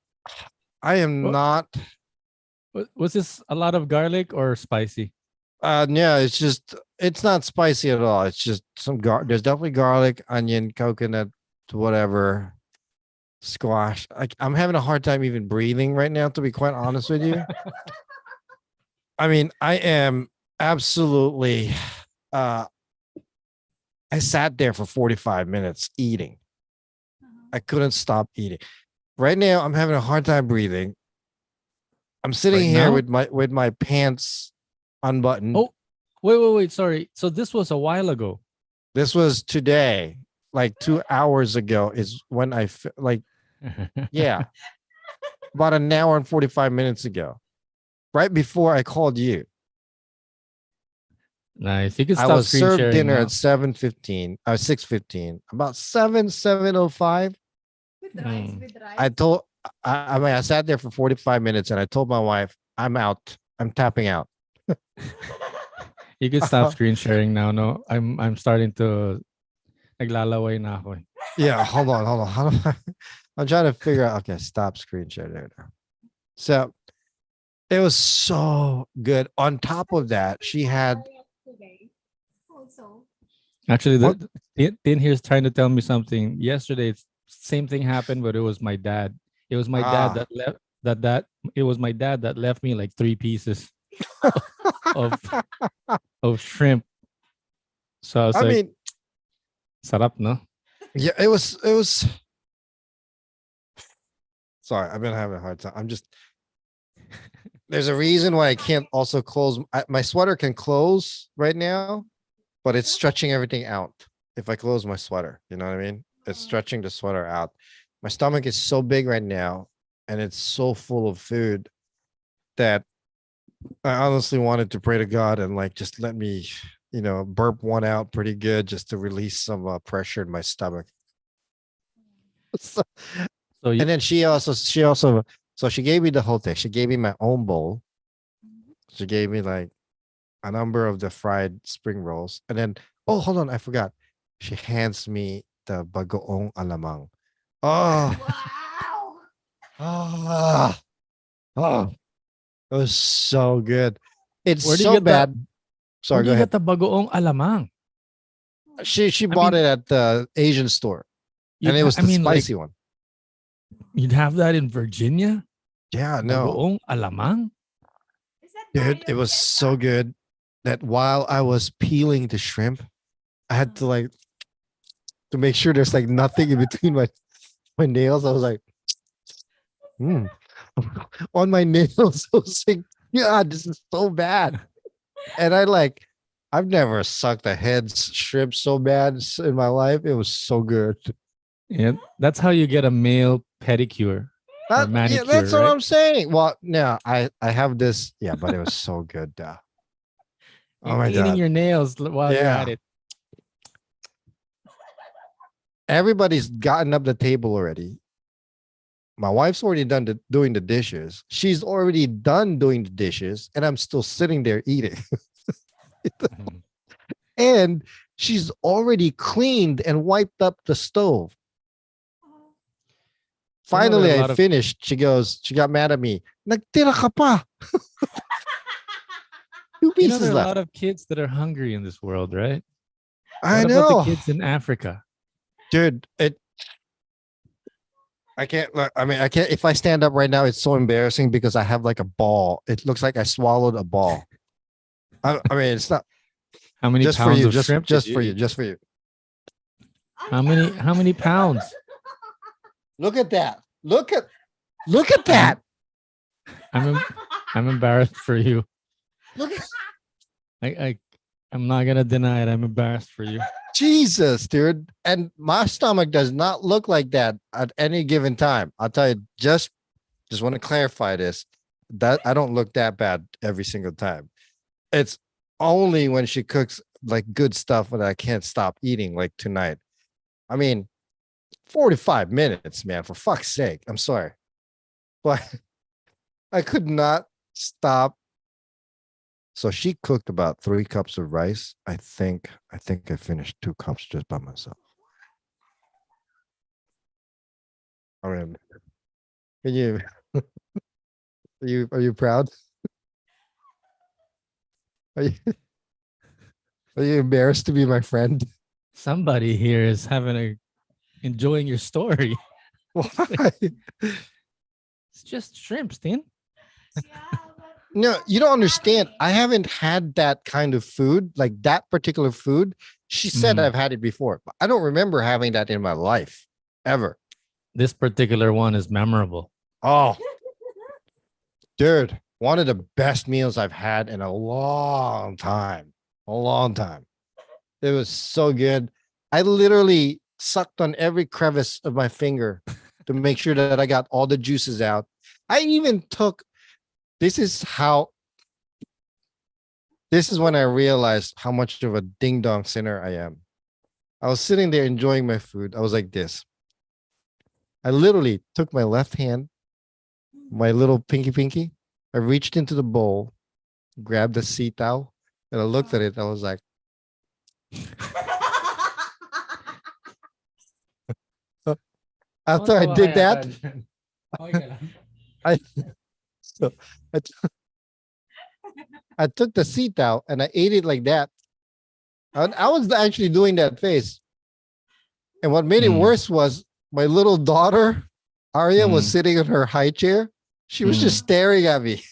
I am What- not. Was this a lot of garlic or spicy? No, it's not spicy at all. It's just there's definitely garlic, onion, coconut, whatever, squash. I'm having a hard time even breathing right now, to be quite honest with you. I mean, I am absolutely I sat there for 45 minutes eating. I couldn't stop eating. Right now, I'm having a hard time breathing. I'm sitting Right here now? with my pants unbuttoned. Oh, wait. Sorry. So this was a while ago. This was today, like 2 hours ago, is when yeah, about an hour and 45 minutes ago, right before I called you. Nice. You can I stop was screen served sharing dinner now. at 7:15, 6:15, about 7:05. With rice, Mm. with rice. I mean, I sat there for 45 minutes and I told my wife, I'm out. I'm tapping out. You can stop screen sharing now. No, I'm starting to naglalaway na ako. Eh. Yeah, hold on. How do I'm trying to figure out. Okay, stop screen share there now. So it was so good. On top of that, she had Also. Actually, What? Tin here's trying to tell me something. Yesterday, same thing happened, but it was my dad. It was my dad Ah. that left that it was my dad that left me like 3 pieces of of shrimp. So I was I like, mean, sarap, no? yeah, it was sorry, I've been having a hard time. I'm just There's a reason why I can't also close. My sweater can close right now, but it's stretching everything out. If I close my sweater, you know what I mean? It's stretching the sweater out. My stomach is so big right now, and it's so full of food that I honestly wanted to pray to God and like just let me, burp one out pretty good just to release some pressure in my stomach. So- So you, and then so she gave me the whole thing. She gave me my own bowl. She gave me like a number of the fried spring rolls. And then, oh, hold on, I forgot. She hands me the bagoong alamang. Oh, Wow. ah, oh, it was so good. It's where do you so get that? bad. Where Sorry, do go you get ahead. the bagoong alamang? She I bought mean, it at the Asian store, and it was I the mean, like spicy one. you'd have that in Virginia. Yeah, no, Bagoong alamang. Is that dude, it Mario was Fiesta? so good that while I was peeling the shrimp, I had to like to make sure there's like nothing in between my nails. I was like, hmm. On my nails. I was like, God, this is so bad. And I've never sucked a head's shrimp so bad in my life. It was so good. Yeah, that's how you get a male pedicure or Yeah, manicure, that's what right? I'm saying. Well, no, I have this. Yeah, but it was so good. Oh You're my cleaning God. your nails while you're at Yeah. it. Everybody's gotten up the table already. My wife's already doing the dishes. She's already done doing the dishes, and I'm still sitting there eating. Mhm. And she's already cleaned and wiped up the stove. Oh. You know, there are Finally, a I lot of finished. She got mad at me. Nagtira ka pa. 2 you know there pieces are a left. lot of kids that are hungry in this world, right? I What about the know. kids in Africa? Dude, I can't look. I mean, I can't. If I stand up right now, it's so embarrassing because I have like a ball. It looks like I swallowed a ball. I mean, it's not How many just for pounds you, of shrimp did just you for you, eat? just for you. How many pounds? Look at that. Look at I'm that. I'm em- I'm embarrassed for you. Look at I I'm not gonna deny it. I'm embarrassed for you. Jesus, dude. And my stomach does not look like that at any given time. I'll tell you, just want to clarify this. That I don't look that bad every single time. It's only when she cooks like good stuff that I can't stop eating, like tonight. I mean, 45 minutes, man, for fuck's sake. I'm sorry. But I could not stop. So she cooked about 3 cups of rice. I think I finished 2 cups just by myself. I mean, can you are you proud? Are you are you embarrassed to be my friend? Somebody here is enjoying your story. Why? It's just shrimp, Stin. Yeah, but No, you don't understand. funny. I haven't had that kind of food, like that particular food. She said Mm. I've had it before, but I don't remember having that in my life ever. This particular one is memorable. Oh, dude, one of the best meals I've had in a long time. A long time. It was so good. I literally sucked on every crevice of my finger to make sure that I got all the juices out. I even took this is how this is when I realized how much of a ding dong sinner I am. I was sitting there enjoying my food. I was like this. I literally took my left hand, my little pinky, I reached into the bowl, grabbed the sea towel, and I looked at it. I was like, after I did that, I so I, t- I took the sea towel and I ate it like that. I was actually doing that face. And what made it Mm, worse was my little daughter, Arya, was mm, sitting in her high chair. She was just mm. staring at me.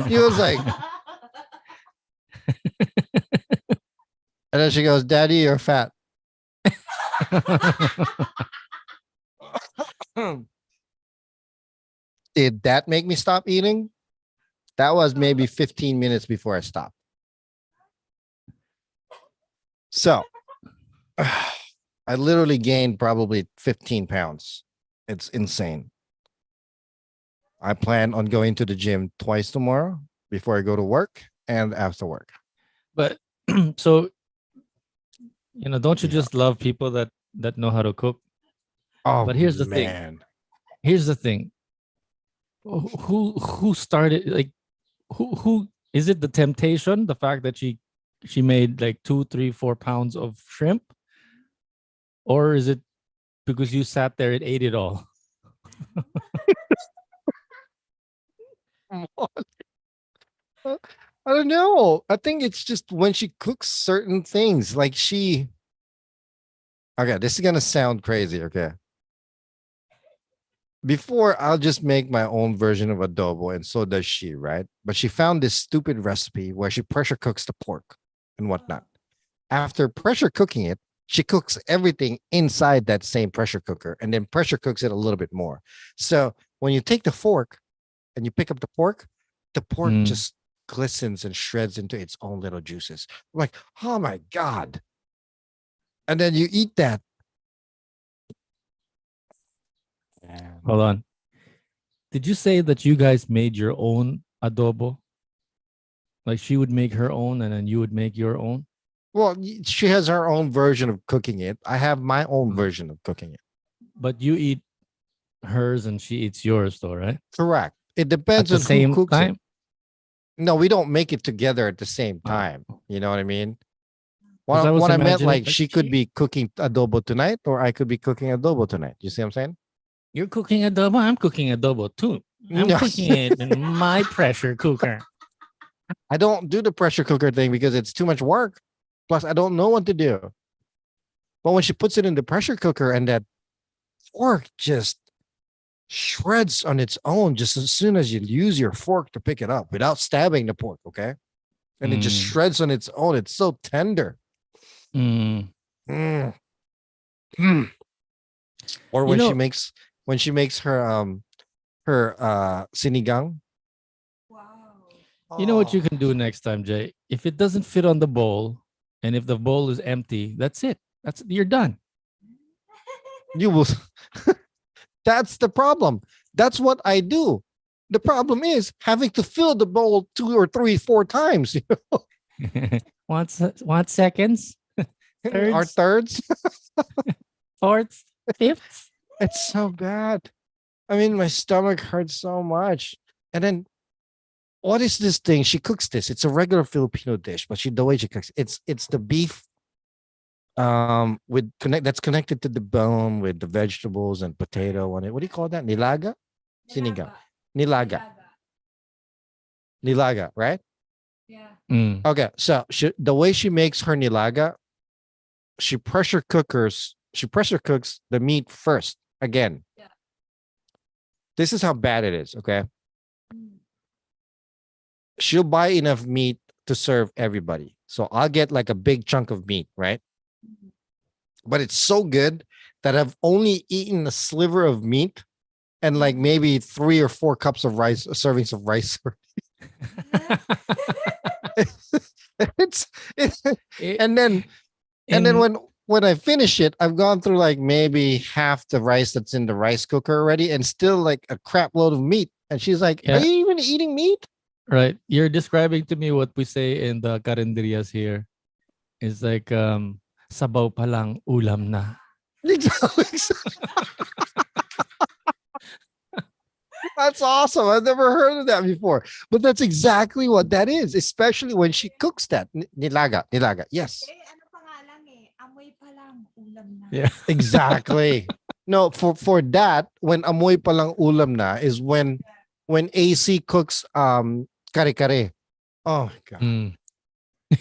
She was like, and then she goes, Daddy, you're fat. Did that make me stop eating? That was maybe 15 minutes before I stopped. So I literally gained probably 15 pounds. It's insane. I plan on going to the gym twice tomorrow before I go to work and after work. But so don't you Yeah. just love people that know how to cook? Oh, But here's the thing. man. Here's the thing. Who started, like, who is it? The temptation, the fact that she made like 2, 3, 4 pounds of shrimp, or is it because you sat there and ate it all? I don't know. I think it's just when she cooks certain things, like okay, this is gonna sound crazy, okay? Before, I'll just make my own version of adobo, and so does she, right? But she found this stupid recipe where she pressure cooks the pork and whatnot. After pressure cooking it, she cooks everything inside that same pressure cooker and then pressure cooks it a little bit more. So when you take the fork and you pick up the pork Mm. just glistens and shreds into its own little juices. I'm like, oh my God. And then you eat that. Hold on. Did you say that you guys made your own adobo? Like she would make her own and then you would make your own? Well, she has her own version of cooking it. I have my own Mm. version of cooking it. But you eat hers and she eats yours though, right? Correct. It At depends the on who same cooks time? it. No, we don't make it together at the same Oh. time. You know what I mean? 'Cause I was What I meant, imagining, like, she could be cooking adobo tonight, or I could be cooking adobo tonight. You see what I'm saying? You're cooking adobo, I'm cooking adobo too. I'm No. cooking it in my pressure cooker. I don't do the pressure cooker thing because it's too much work. Plus, I don't know what to do. But when she puts it in the pressure cooker and that fork just shreds on its own, just as soon as you use your fork to pick it up without stabbing the pork, okay? And it just Mm. shreds on its own. It's so tender. Mm. Mm. Mm. Or You when know, she makes her sinigang. Wow. you know what you Oh, can do next time, Jay? If it doesn't fit on the bowl and if the bowl is empty, that's it. You're done. you will. That's the problem. That's what I do. The problem is having to fill the bowl 2 or 3, 4 times. Want seconds? Our Thirds? thirds. Fourths? Fifths? It's so bad. I mean, my stomach hurts so much. And then, what is this thing? She cooks this. It's a regular Filipino dish, but the way she cooks it's the beef with that's connected to the bone with the vegetables and potato on it. What do you call that? Nilaga? Sinigang. Nilaga. Nilaga, right? Yeah. Mm. Okay, so the way she makes her nilaga, she pressure cooks the meat first again. Yeah. This is how bad it is, okay? Mm. She'll buy enough meat to serve everybody. So I'll get like a big chunk of meat, right? Mhm. But it's so good that I've only eaten a sliver of meat and like maybe 3 or 4 cups of rice, servings of rice. it's It- and then in- when I finish it, I've gone through like maybe half the rice that's in the rice cooker already, and still like a crap load of meat. And she's like, "Are Yeah. you even eating meat?" Right. You're describing to me what we say in the carinderias here. It's like sabaw pa lang ulam na. Exactly. That's awesome. I've never heard of that before. But that's exactly what that is, especially when she cooks that. Nilaga. Nilaga. Yes. Eh, ano pa nga lang eh. Amoy pa lang, ulam na. Yeah. Exactly. No, for that, when amoy palang ulam na is when AC cooks kare-kare. Oh my God. Mm. I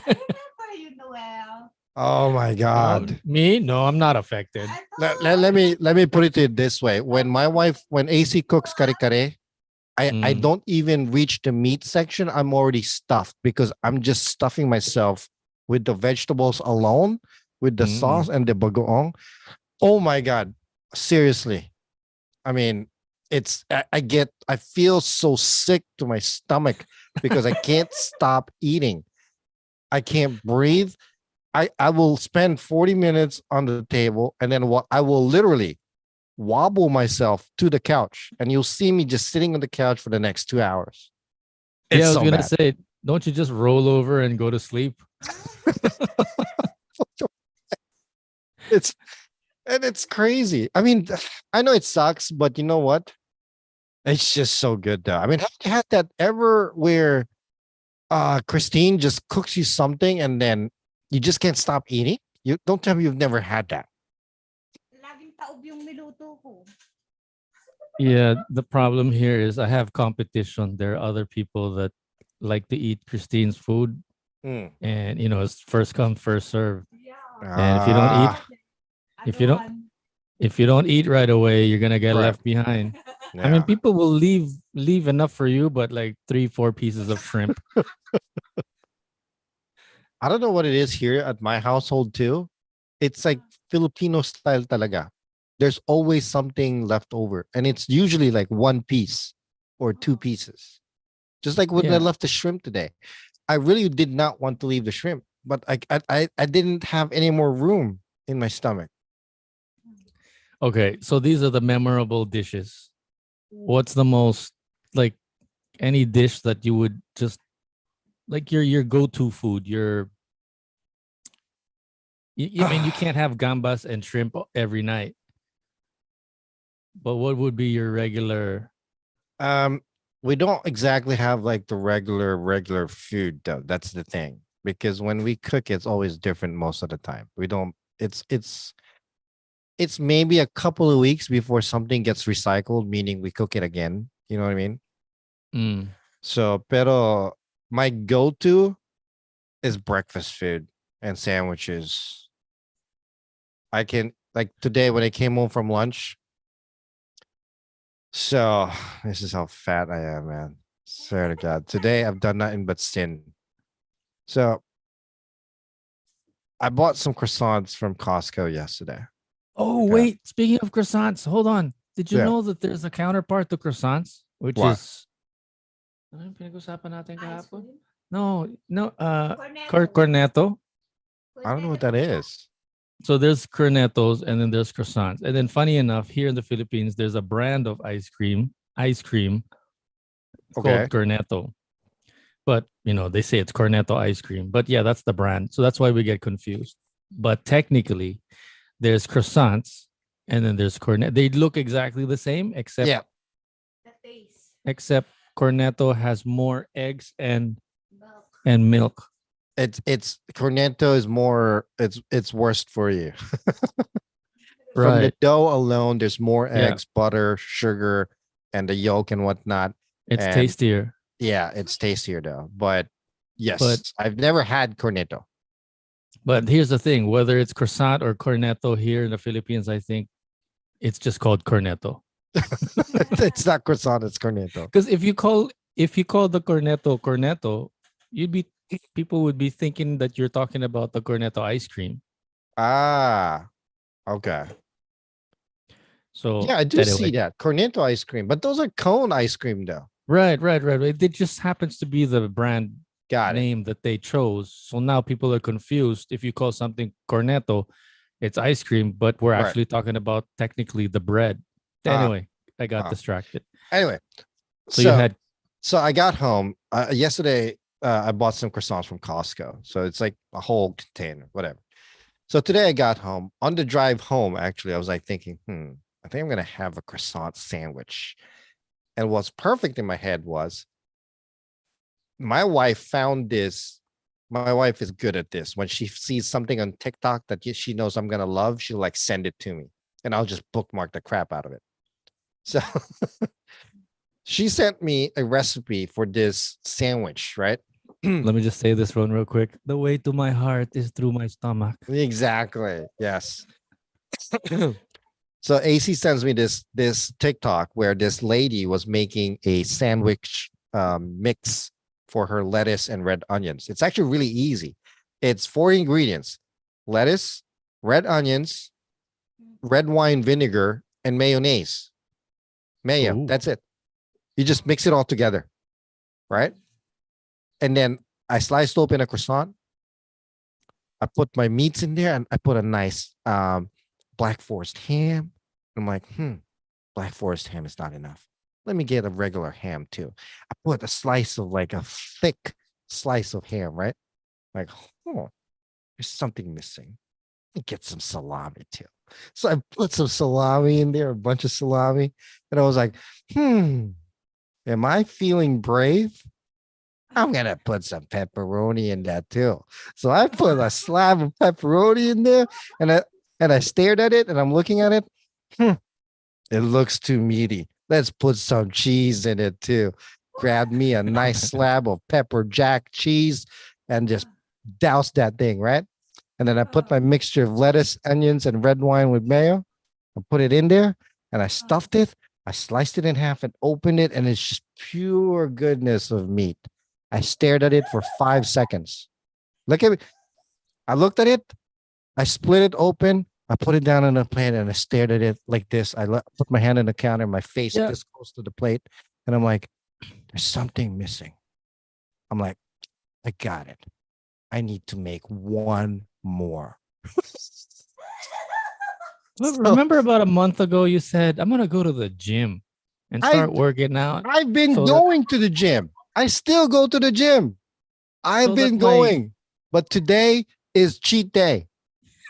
remember you, Noel. Oh my Oh, God. me? No, I'm not affected. I Let me put it this way. When AC cooks kare-kare, I Mm. don't even reach the meat section. I'm already stuffed because I'm just stuffing myself with the vegetables alone, with the sauce and the bagoong. Oh my God. Seriously. I mean, I feel so sick to my stomach because I can't stop eating. I can't breathe. I will spend 40 minutes on the table and then what I will literally wobble myself to the couch and you'll see me just sitting on the couch for the next 2 hours. It's Yeah, I was so gonna bad. say, don't you just roll over and go to sleep? It's and it's crazy. I mean, I know it sucks, but you know what? It's just so good though. I mean, have you had that ever where Christine just cooks you something and then you just can't stop eating? You don't tell me you've never had that. Laging taob yung niluto ko. Yeah, the problem here is I have competition. There are other people that like to eat Christine's food, Mm. and it's first come, first serve. Yeah. And if you don't eat, Ah, if you don't, if you don't eat right away, you're gonna get right. left behind. I Yeah. mean, people will leave enough for you, but like 3-4 pieces of shrimp. I don't know what it is here at my household too. It's like Filipino style talaga. There's always something left over, and it's usually like one piece or two pieces. Just like when I Yeah. left the shrimp today, I really did not want to leave the shrimp, but I didn't have any more room in my stomach. Okay, so these are the memorable dishes. What's the most, like, any dish that you would just like your go-to food? I mean, you can't have gambas and shrimp every night, but what would be your regular? Um, we don't exactly have like the regular food though. That's the thing. Because when we cook, it's always different most of the time. We don't it's maybe a couple of weeks before something gets recycled, meaning we cook it again. You know what I mean? Mm, So pero my go-to is breakfast food and sandwiches. I can like today when I came home from lunch. So this is how fat I am, man. Swear to God. Today I've done nothing but sin. So I bought some croissants from Costco yesterday. Oh, Okay. wait. Speaking of croissants, hold on. Did you Yeah. know that there's a counterpart to croissants, which What? is ano yung pinag-usapan natin Ice kahapon? cream. No, Cornetto. cornetto. I don't know what that Cornetto. is. So there's cornettos and then there's croissants. And then funny enough, here in the Philippines, there's a brand of ice cream Okay. called cornetto. But they say it's cornetto ice cream. But yeah, that's the brand. So that's why we get confused. But technically, there's croissants and then there's cornet. They look exactly the same, except Yeah. The taste. except cornetto has more eggs and Milk. milk. It's cornetto is more it's worst for you. From the Right. dough alone, there's more Yeah. eggs, butter, sugar, and the yolk and whatnot. It's And tastier. yeah, it's tastier though. But But yes, I've never had cornetto. but here's the thing, whether it's croissant or cornetto here in the Philippines, I think it's just called cornetto. It's not croissant, it's cornetto. Because if you call the cornetto, you'd be people would be thinking that you're talking about the cornetto ice cream. Ah, okay. So Yeah, I do see anyway, that. Cornetto ice cream, but those are cone ice cream though. right. It just happens to be the brand Got it. name that they chose. So now people are confused. If you call something cornetto, it's ice cream, but we're Right. actually talking about technically the bread. Ah, Anyway, I got ah. distracted. Anyway, So you had so I got home yesterday. I bought some croissants from Costco, so it's like a whole container, whatever. So today I got home. On the drive home, actually, I was like thinking, I think I'm gonna have a croissant sandwich. And what's perfect in my head was my wife found this. My wife is good at this. When she sees something on TikTok that she knows I'm gonna love, she'll like send it to me, and I'll just bookmark the crap out of it. So she sent me a recipe for this sandwich, right? let me just say this one real quick. The way to my heart is through my stomach. Exactly. Yes. So AC sends me this TikTok where this lady was making a sandwich mix for her lettuce and red onions. It's actually really easy. It's 4 ingredients: lettuce, red onions, red wine vinegar, and mayonnaise. mayo. Ooh. That's it. You just mix it all together, right? And then I sliced open a croissant. I put my meats in there and I put a nice Black Forest ham. I'm like, Black Forest ham is not enough. Let me get a regular ham too. I put a slice of like a thick slice of ham, right? Like, oh, there's something missing. Let me get some salami too. So I put some salami in there, a bunch of salami. And I was like, am I feeling brave? I'm gonna put some pepperoni in that too. So I put a slab of pepperoni in there, and I stared at it, and I'm looking at it. It looks too meaty. Let's put some cheese in it too. Grab me a nice slab of pepper jack cheese, and just douse that thing, right? And then I put my mixture of lettuce, onions, and red wine with mayo. I put it in there, and I stuffed it. I sliced it in half and opened it, and it's just pure goodness of meat. I stared at it for 5 seconds. Look at it. I looked at it. I split it open. I put it down on the plate and I stared at it like this. Put my hand on the counter, my face Yeah. this close to the plate. And I'm like, there's something missing. I'm like, I got it. I need to make one more. Well, So- remember about a month ago, you said, I'm going to go to the gym and I- start working out. I've been So that- going to the gym. I still go to the gym. I've So been that my- going, but today is cheat day.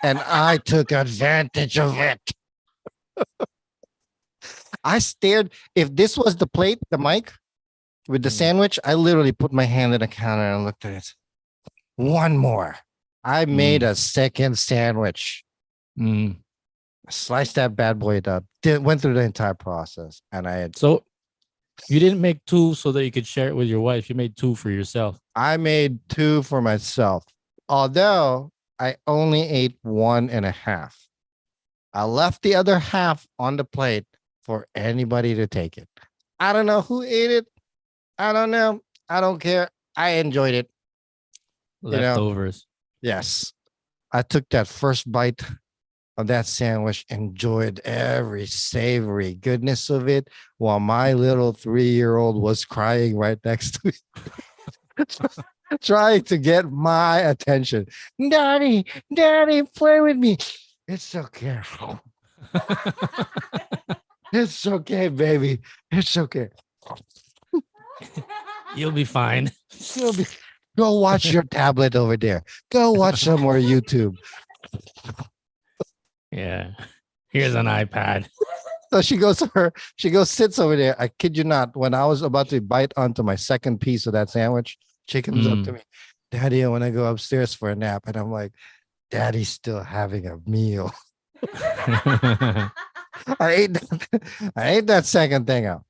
And I took advantage of it. I stared. If this was the plate, the mic with the Mm. sandwich, I literally put my hand on the counter and looked at it. One more. I made a second sandwich. Mm. Sliced that bad boy up. Went through the entire process, and So you didn't make two so that you could share it with your wife. You made two for yourself. I made two for myself. Although I only ate 1.5. I left the other half on the plate for anybody to take it. I don't know who ate it. I don't know. I don't care. I enjoyed it. You know. Leftovers. Yes. I took that first bite of that sandwich, enjoyed every savory goodness of it while my little 3-year-old was crying right next to me. Trying to get my attention. Daddy, play with me. It's okay. It's okay, baby. It's okay. You'll be fine. You'll be- Go watch your tablet over there. Go watch some more YouTube. Yeah. Here's an iPad. So she goes, sits over there. I kid you not. When I was about to bite onto my second piece of that sandwich, she comes up to me, Daddy, I want to go upstairs for a nap. And I'm like, Daddy's still having a meal. I ate that second thing out.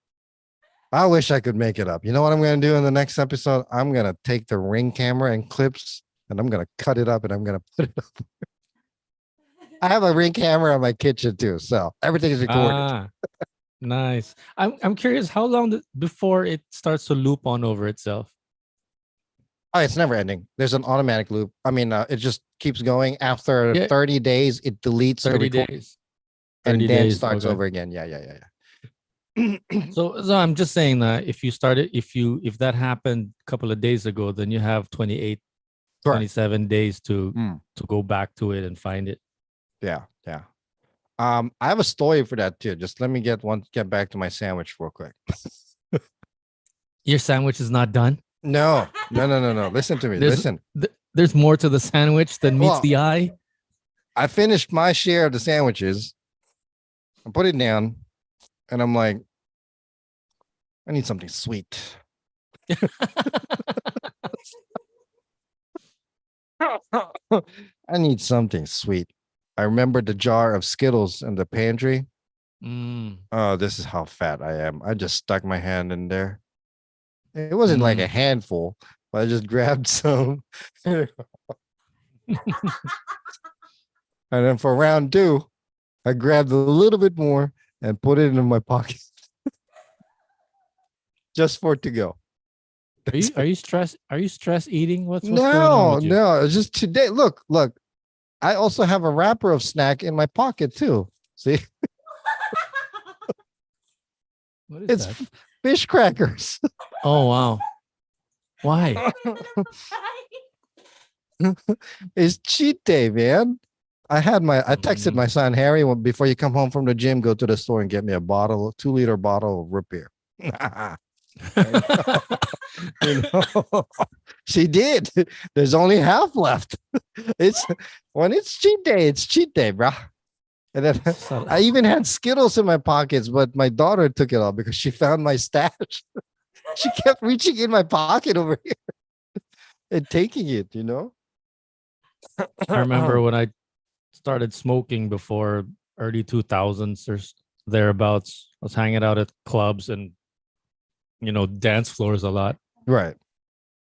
I wish I could make it up. You know what I'm going to do in the next episode? I'm going to take the Ring camera and clips and I'm going to cut it up and I'm going to put it up. I have a Ring camera in my kitchen too. So everything is recorded. Nice. I'm curious how long before it starts to loop on over itself. Oh, it's never ending. There's an automatic loop. I mean, it just keeps going. After Yeah. 30 days, it deletes the 30 recording days. and 30 then days, starts okay. over again. Yeah. So I'm just saying that if if that happened a couple of days ago, then you have 28, Correct. 27 days to Mm. go back to it and find it. Yeah. I have a story for that too. Just let me get back to my sandwich real quick. Your sandwich is not done. No. Listen to me. There's- Listen. There's more to the sandwich than meets Well- the eye. I finished my share of the sandwiches. I put it down and I'm like, I need something sweet. I need something sweet. I remember the jar of Skittles in the pantry. Mm. Oh, this is how fat I am. I just stuck my hand in there. It wasn't like a handful, but I just grabbed some. And then for round 2, I grabbed a little bit more and put it in my pocket. Just for it to go. Are you stressed? Are you stress eating? What's going on No, with you? no. It's just today. Look. I also have a wrapper of snack in my pocket too. See? What is It's that? fish crackers. Oh wow. Why? It's cheat day, man. I texted Mm. my son Harry before you come home from the gym, go to the store and get me a 2-liter bottle of root beer. You know, she did. There's only half left. It's when it's cheat day, bro. And then So- I even had Skittles in my pockets, but my daughter took it all because she found my stash. She kept reaching in my pocket over here and taking it, you know? I remember when I started smoking before early 2000s or thereabouts. I was hanging out at clubs and dance floors a lot. Right.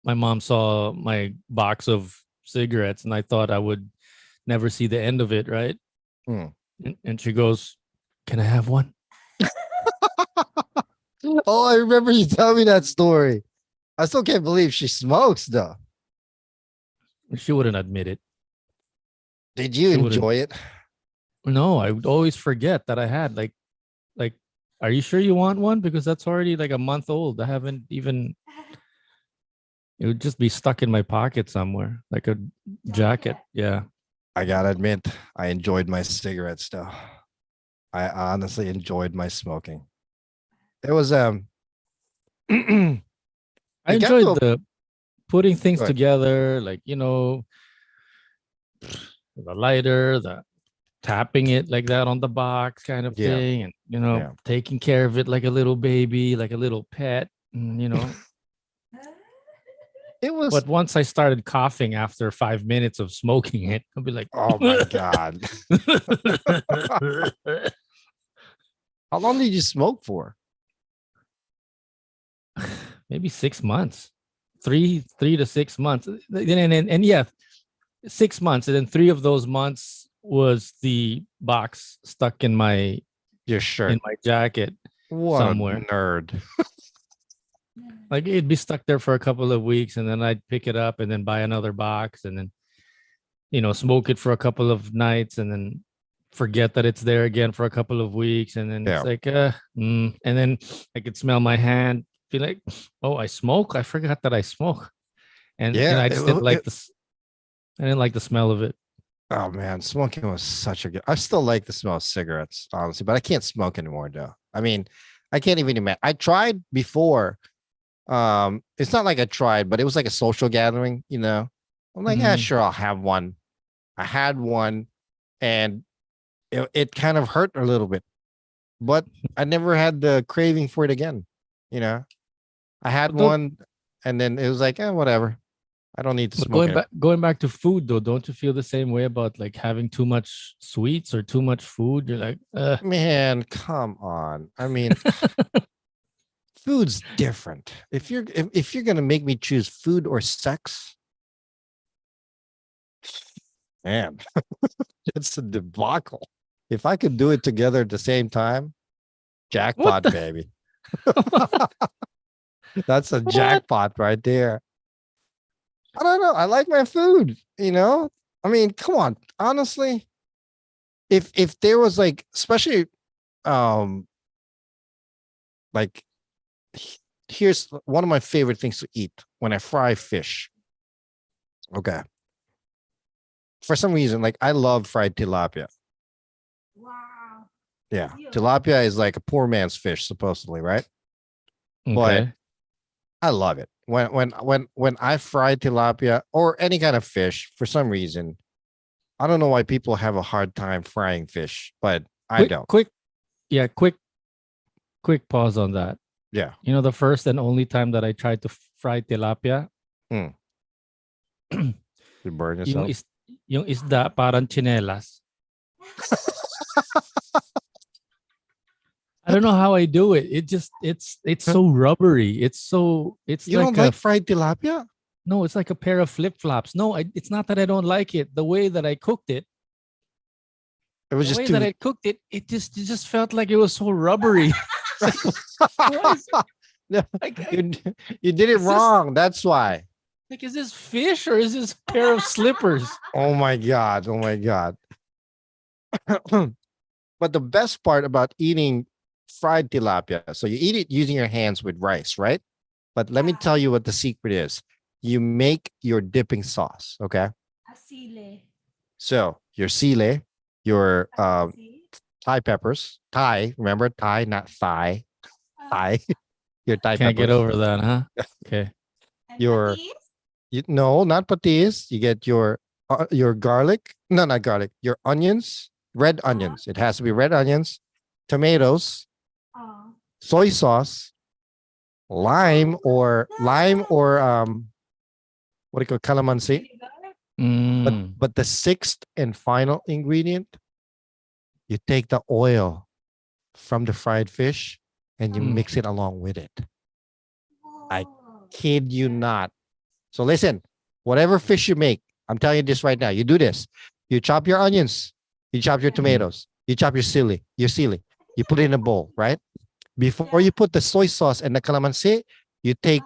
My mom saw my box of cigarettes and I thought I would never see the end of it, right? Hmm. And she goes, "Can I have one?" Oh, I remember you telling me that story. I still can't believe she smokes, though. She wouldn't admit it. Did you She wouldn't. enjoy it? No, I would always forget that I had like, are you sure you want one? Because that's already like a month old. I haven't even. It would just be stuck in my pocket somewhere, like a jacket. Yeah. I gotta admit, I enjoyed my cigarettes, though. I honestly enjoyed my smoking. It was it I got to enjoyed the putting things go ahead. together, like the lighter, the tapping it like that on the box kind of Yeah, thing, and yeah. taking care of it like a little baby, like a little pet, and. It was. But once I started coughing after 5 minutes of smoking it, I'll be like, Oh my god! How long did you smoke for? maybe 6 months, three to 6 months, and yeah, 6 months, and then 3 of those months was the box stuck in my Your shirt. jacket What somewhere. a nerd. Like it'd be stuck there for a couple of weeks, and then I'd pick it up and then buy another box, and then smoke it for a couple of nights, and then forget that it's there again for a couple of weeks, and then Yeah. it's like and then I could smell my hand, feel like, oh, I smoke. I forgot that I smoke, and Yeah. I just didn't like this. I didn't like the smell of it. Oh man, smoking was such a good. I still like the smell of cigarettes, honestly, but I can't smoke anymore, though. I mean, I can't even imagine. I tried before. It's not like I tried, but it was like a social gathering, you know. I'm like, yeah, Mhm. sure, I'll have one. I had one, and it kind of hurt a little bit, but I never had the craving for it again. You know, I had But, don't, one, and then it was like, whatever. I don't need to but smoke it. going back to food though, don't you feel the same way about like having too much sweets or too much food? You're like, Man, come on. I mean, food's different. If you're gonna make me choose food or sex, man, it's a debacle. If I could do it together at the same time, what jackpot, the baby. That's a what? jackpot right there. I don't know. I like my food, you know? I mean, come on. Honestly, if there was like, especially um like here's one of my favorite things to eat when I fry fish. Okay. For some reason, like I love fried tilapia. Wow. Yeah. Yeah. Tilapia is like a poor man's fish, supposedly, right? But Okay. I love it. When I fry tilapia or any kind of fish, for some reason, I don't know why people have a hard time frying fish, but I Quick, don't. quick, yeah, quick pause on that. Yeah. The first and only time that I tried to fry tilapia, You burn yung yourself. yung isda parang chinelas. I don't know how I do it. It's so rubbery. It's You don't like a like fried tilapia? no, it's like a pair of flip-flops. No, it's not that I don't like it. The way that I cooked it, It was the just way that too. I cooked it, it just felt like it was so rubbery. It's like, what is it? No, Like, you did it Is this- wrong. That's why. is this fish or is this a pair of slippers? Oh my god. Oh my god. But the best part about eating fried tilapia. So you eat it using your hands with rice, right? But let me tell you what the secret is. You make your dipping sauce, okay? Asile. So your sile, your Kasi, Thai peppers, Thai, remember Thai, not thigh, Thai, your Thai Can't get peppers, over that, huh? Okay. and your patis. no, not patis. You get your garlic, no, not garlic, your onions, red onions. It has to be red onions, tomatoes, Oh. soy sauce, lime or what do you call calamansi? Vinegar. Mm. But the sixth and final ingredient, you take the oil from the fried fish and you Mm. mix it along with it. I Oh. kid you not. So listen, whatever fish you make, I'm telling you this right now. You do this. You chop your onions, you chop your tomatoes, you chop your chili, you put it in a bowl, right? Before you put the soy sauce and the calamansi, you take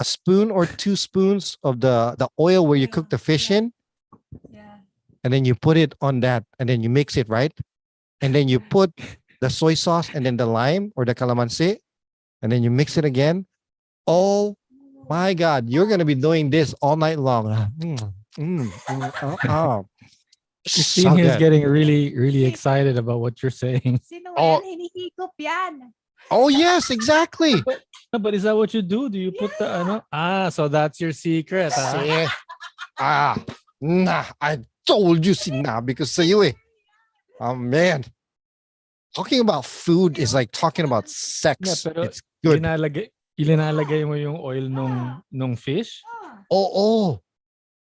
a spoon or 2 spoons of the oil where you cook the fish in, Yeah. and then you put it on that, and then you mix it, right? And then you put the soy sauce and then the lime or the calamansi, and then you mix it again. Oh my God, you're gonna be doing this all night long. You see, So he's good. getting really, really excited about what you're saying. Sino Oh. yan? Hinihigop yan. Oh yes, exactly. But is that what you do? Do you put the ano? So that's your secret, huh? See? Nah, I told you because sa'yo eh. Oh man. Talking about food is like talking about Yeah, sex. pero It's good. ilinalagay mo yung oil nung fish. Oh,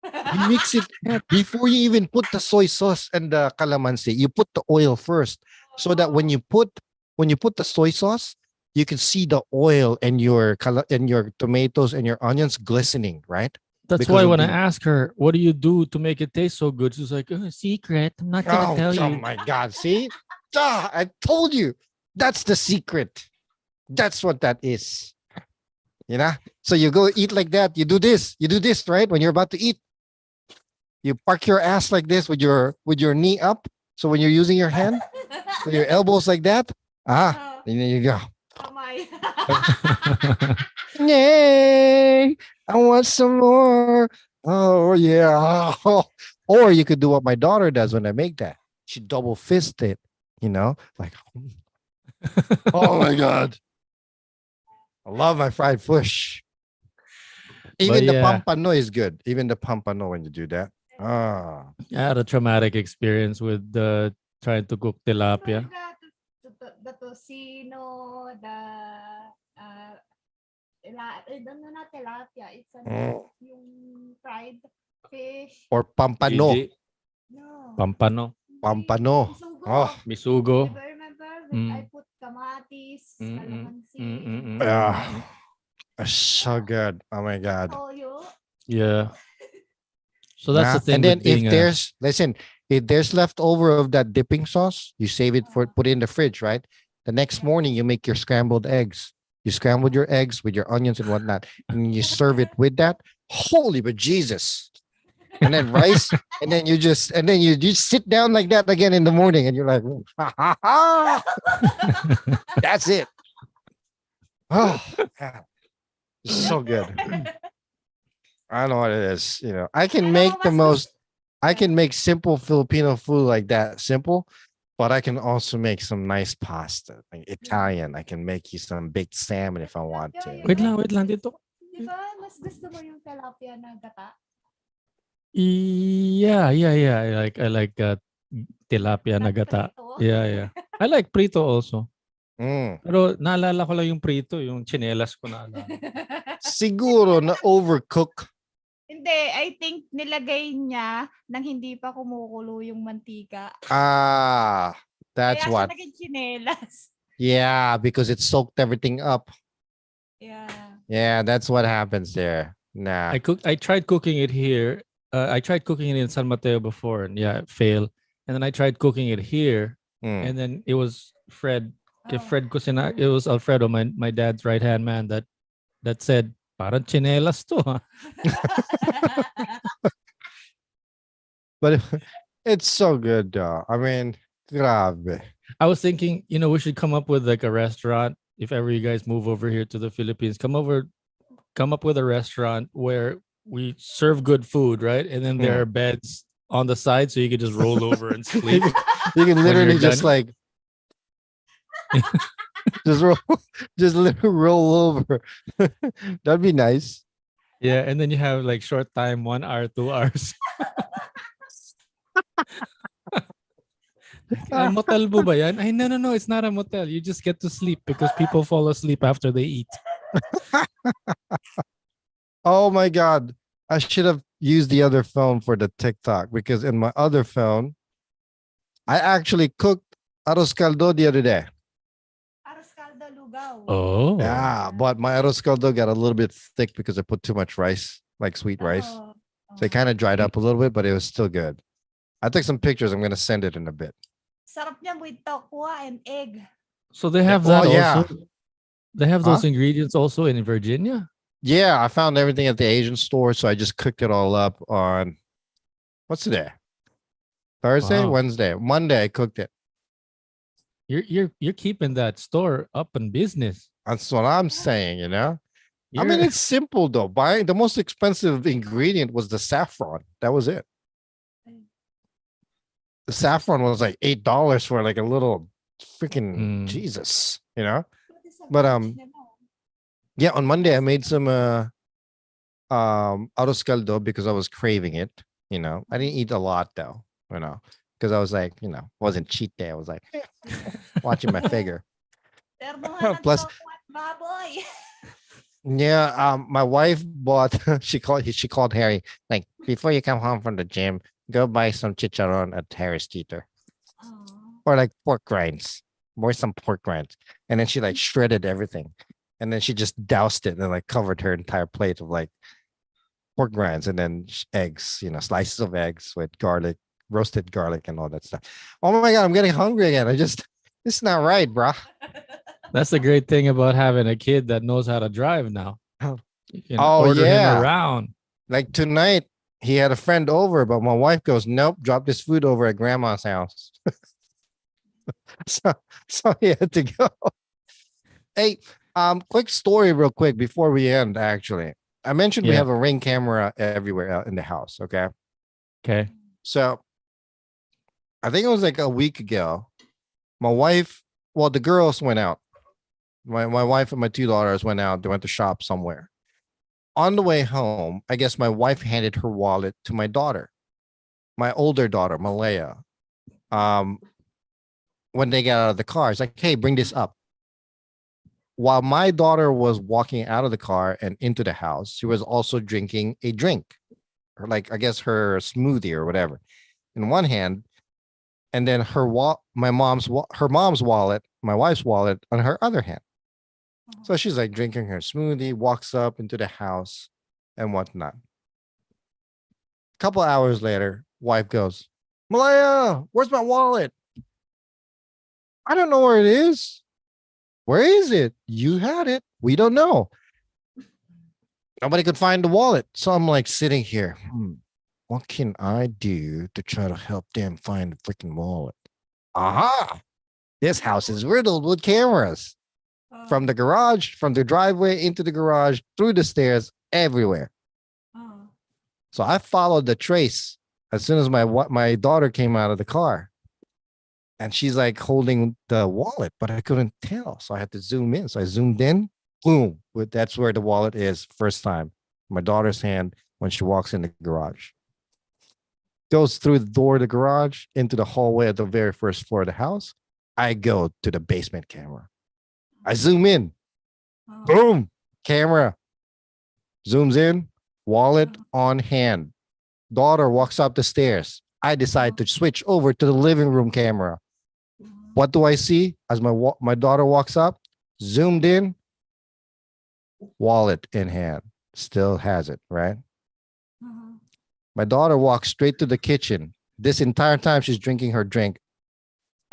you mix it before you even put the soy sauce and the calamansi. You put the oil first, so that when you put the soy sauce, you can see the oil and your tomatoes and your onions glistening, right? That's Because why of when I the ask her, what do you do to make it taste so good? She's like, secret. I'm not gonna oh, tell oh you. my God! See, I told you that's the secret. That's what that is. You know. So you go eat like that. You do this. You do this, right? When you're about to eat, you park your ass like this with your knee up. So when you're using your hand, with your elbows like that, and there you go. Kamay. Yay! I want some more. Oh yeah. Or you could do what my daughter does when I make that. She double fist it, like oh my God. I love my fried fish. But Even the yeah, pampano is good. Even the pampano when you do that. Ah. I had a traumatic experience with trying to cook tilapia. The tocino, the tilapia. It's yung fried fish. Or pampano. Gigi, No. pampano, Pampano. Misugo. Oh. misugo. Remember Mm. I put kamatis, Mm, mm, calamansi, mm, mm, mm, Ah. So good. Oh my God. toyo. Yeah. So that's the thing And then with being if there's leftover of that dipping sauce, you save it put it in the fridge, right? The next morning you make your scrambled eggs. You scrambled your eggs with your onions and whatnot, and you serve it with that. Holy but Jesus. And then rice, and then you just sit down like that again in the morning, and you're like, ha, ha, ha. That's it. Oh, God. It's so good. I don't know what it is. I can make simple Filipino food like that simple, but I can also make some nice pasta, like Italian. I can make you some baked salmon if I want to. wait lang dito. Di ba mas gusto mo yung tilapia na gata? Yeah. I like tilapia na gata. Prito? Yeah. I like prito also. Mm. Pero naalala ko lang yung prito, yung tsinelas ko naalala. Siguro na overcook. Hindi, I think nilagay niya nang hindi pa kumukulo yung mantika. That's Kaya what. siya naging tsinelas. Yeah, because it soaked everything up. Yeah. Yeah, that's what happens there. Nah. I tried cooking it here. I tried cooking it in San Mateo before, and yeah, it failed. And then I tried cooking it here, Mm. and then it was Fred. Fred Cusina, it was Alfredo, my dad's right hand man, that said, "Parang tsinelas to." Huh? But it's so good, though. I mean, grabe. I was thinking, we should come up with like a restaurant. If ever you guys move over here to the Philippines, come up with a restaurant where we serve good food, right? And then there Hmm. are beds on the side so you can just roll over and You sleep can, you can when you're literally just done. like just roll, just literally roll over. That'd be nice. Yeah, and then you have like short time, 1 hour, 2 hours. Motel po ba yan? Ay, no, no, no. It's not a motel. You just get to sleep because people fall asleep after they eat. Oh my god. I should have used the other phone for the TikTok because in my other phone, I actually cooked arroz caldo the other day. Aros caldo lugaw. Oh. Yeah, but my arroz caldo got a little bit thick because I put too much rice, like sweet rice. Oh. So it kind of dried up a little bit, but it was still good. I took some pictures. I'm gonna send it in a bit. Sarap niya with tokwa and egg. So they Yeah, have oh that yeah. also. They have Huh? those ingredients also in Virginia. Yeah, I found everything at the Asian store, so I just cooked it all up on what's today? Thursday, Wow. Wednesday, Monday. I cooked it. You're keeping that store up in business. That's what I'm saying. I mean, You're it's simple though. Buying the most expensive ingredient was the saffron. That was it. The saffron was like $8 for like a little freaking Mm. Jesus. But yeah, on Monday I made some arroz caldo because I was craving it. I didn't eat a lot though, because I was like, wasn't cheat day. I was like watching my figure. Ternuhan ng Plus, tokwa at baboy. yeah, my wife bought she called Harry, like, before you come home from the gym, go buy some chicharron at Harry's Teeter. Oh. Or like pork rinds, more some pork rinds. And then she like shredded everything. And then she just doused it and like covered her entire plate of like pork rinds and then eggs, slices of eggs with garlic, roasted garlic and all that stuff. Oh my God, I'm getting hungry again. It's not right, bro. That's the great thing about having a kid that knows how to drive now. You can Oh order him yeah. around. Like tonight, he had a friend over, but my wife goes, nope, drop this food over at grandma's house. so, so he had to go. Hey, quick story, real quick, before we end. Actually, I mentioned we Yeah. have a Ring camera everywhere out in the house. Okay, Okay. so I think it was like a week ago. My wife, well, the girls went out. My wife and my two daughters went out. They went to shop somewhere. On the way home, I guess my wife handed her wallet to my daughter, my older daughter, Malaya. Um, when they got out of the car, it's like, hey, bring this up. While my daughter was walking out of the car and into the house, she was also drinking a drink, or like I guess her smoothie or whatever, in one hand, and then her mom's wallet, my wife's wallet, on her other hand. So she's like drinking her smoothie, walks up into the house, and whatnot. A couple hours later, wife goes, Malaya, where's my wallet? I don't know where it is. Where is it? You had it. We don't know. Nobody could find the wallet. So I'm like sitting here. What can I do to try to help them find the freaking wallet? Aha! This house is riddled with cameras from the garage, from the driveway into the garage, through the stairs, everywhere. Oh. So I followed the trace as soon as my daughter came out of the car. And she's like holding the wallet, but I couldn't tell. So I had to zoom in. So I zoomed in, boom. That's where the wallet is first time. My daughter's hand when she walks in the garage. Goes through the door of the garage into the hallway at the very first floor of the house. I go to the basement camera. I zoom in. Oh. Boom. Camera. Zooms in. Wallet on hand. Daughter walks up the stairs. I decide to switch over to the living room camera. What do I see as my daughter walks up? Zoomed in, wallet in hand, still has it, right? My daughter walks straight to the kitchen. This entire time she's drinking her drink.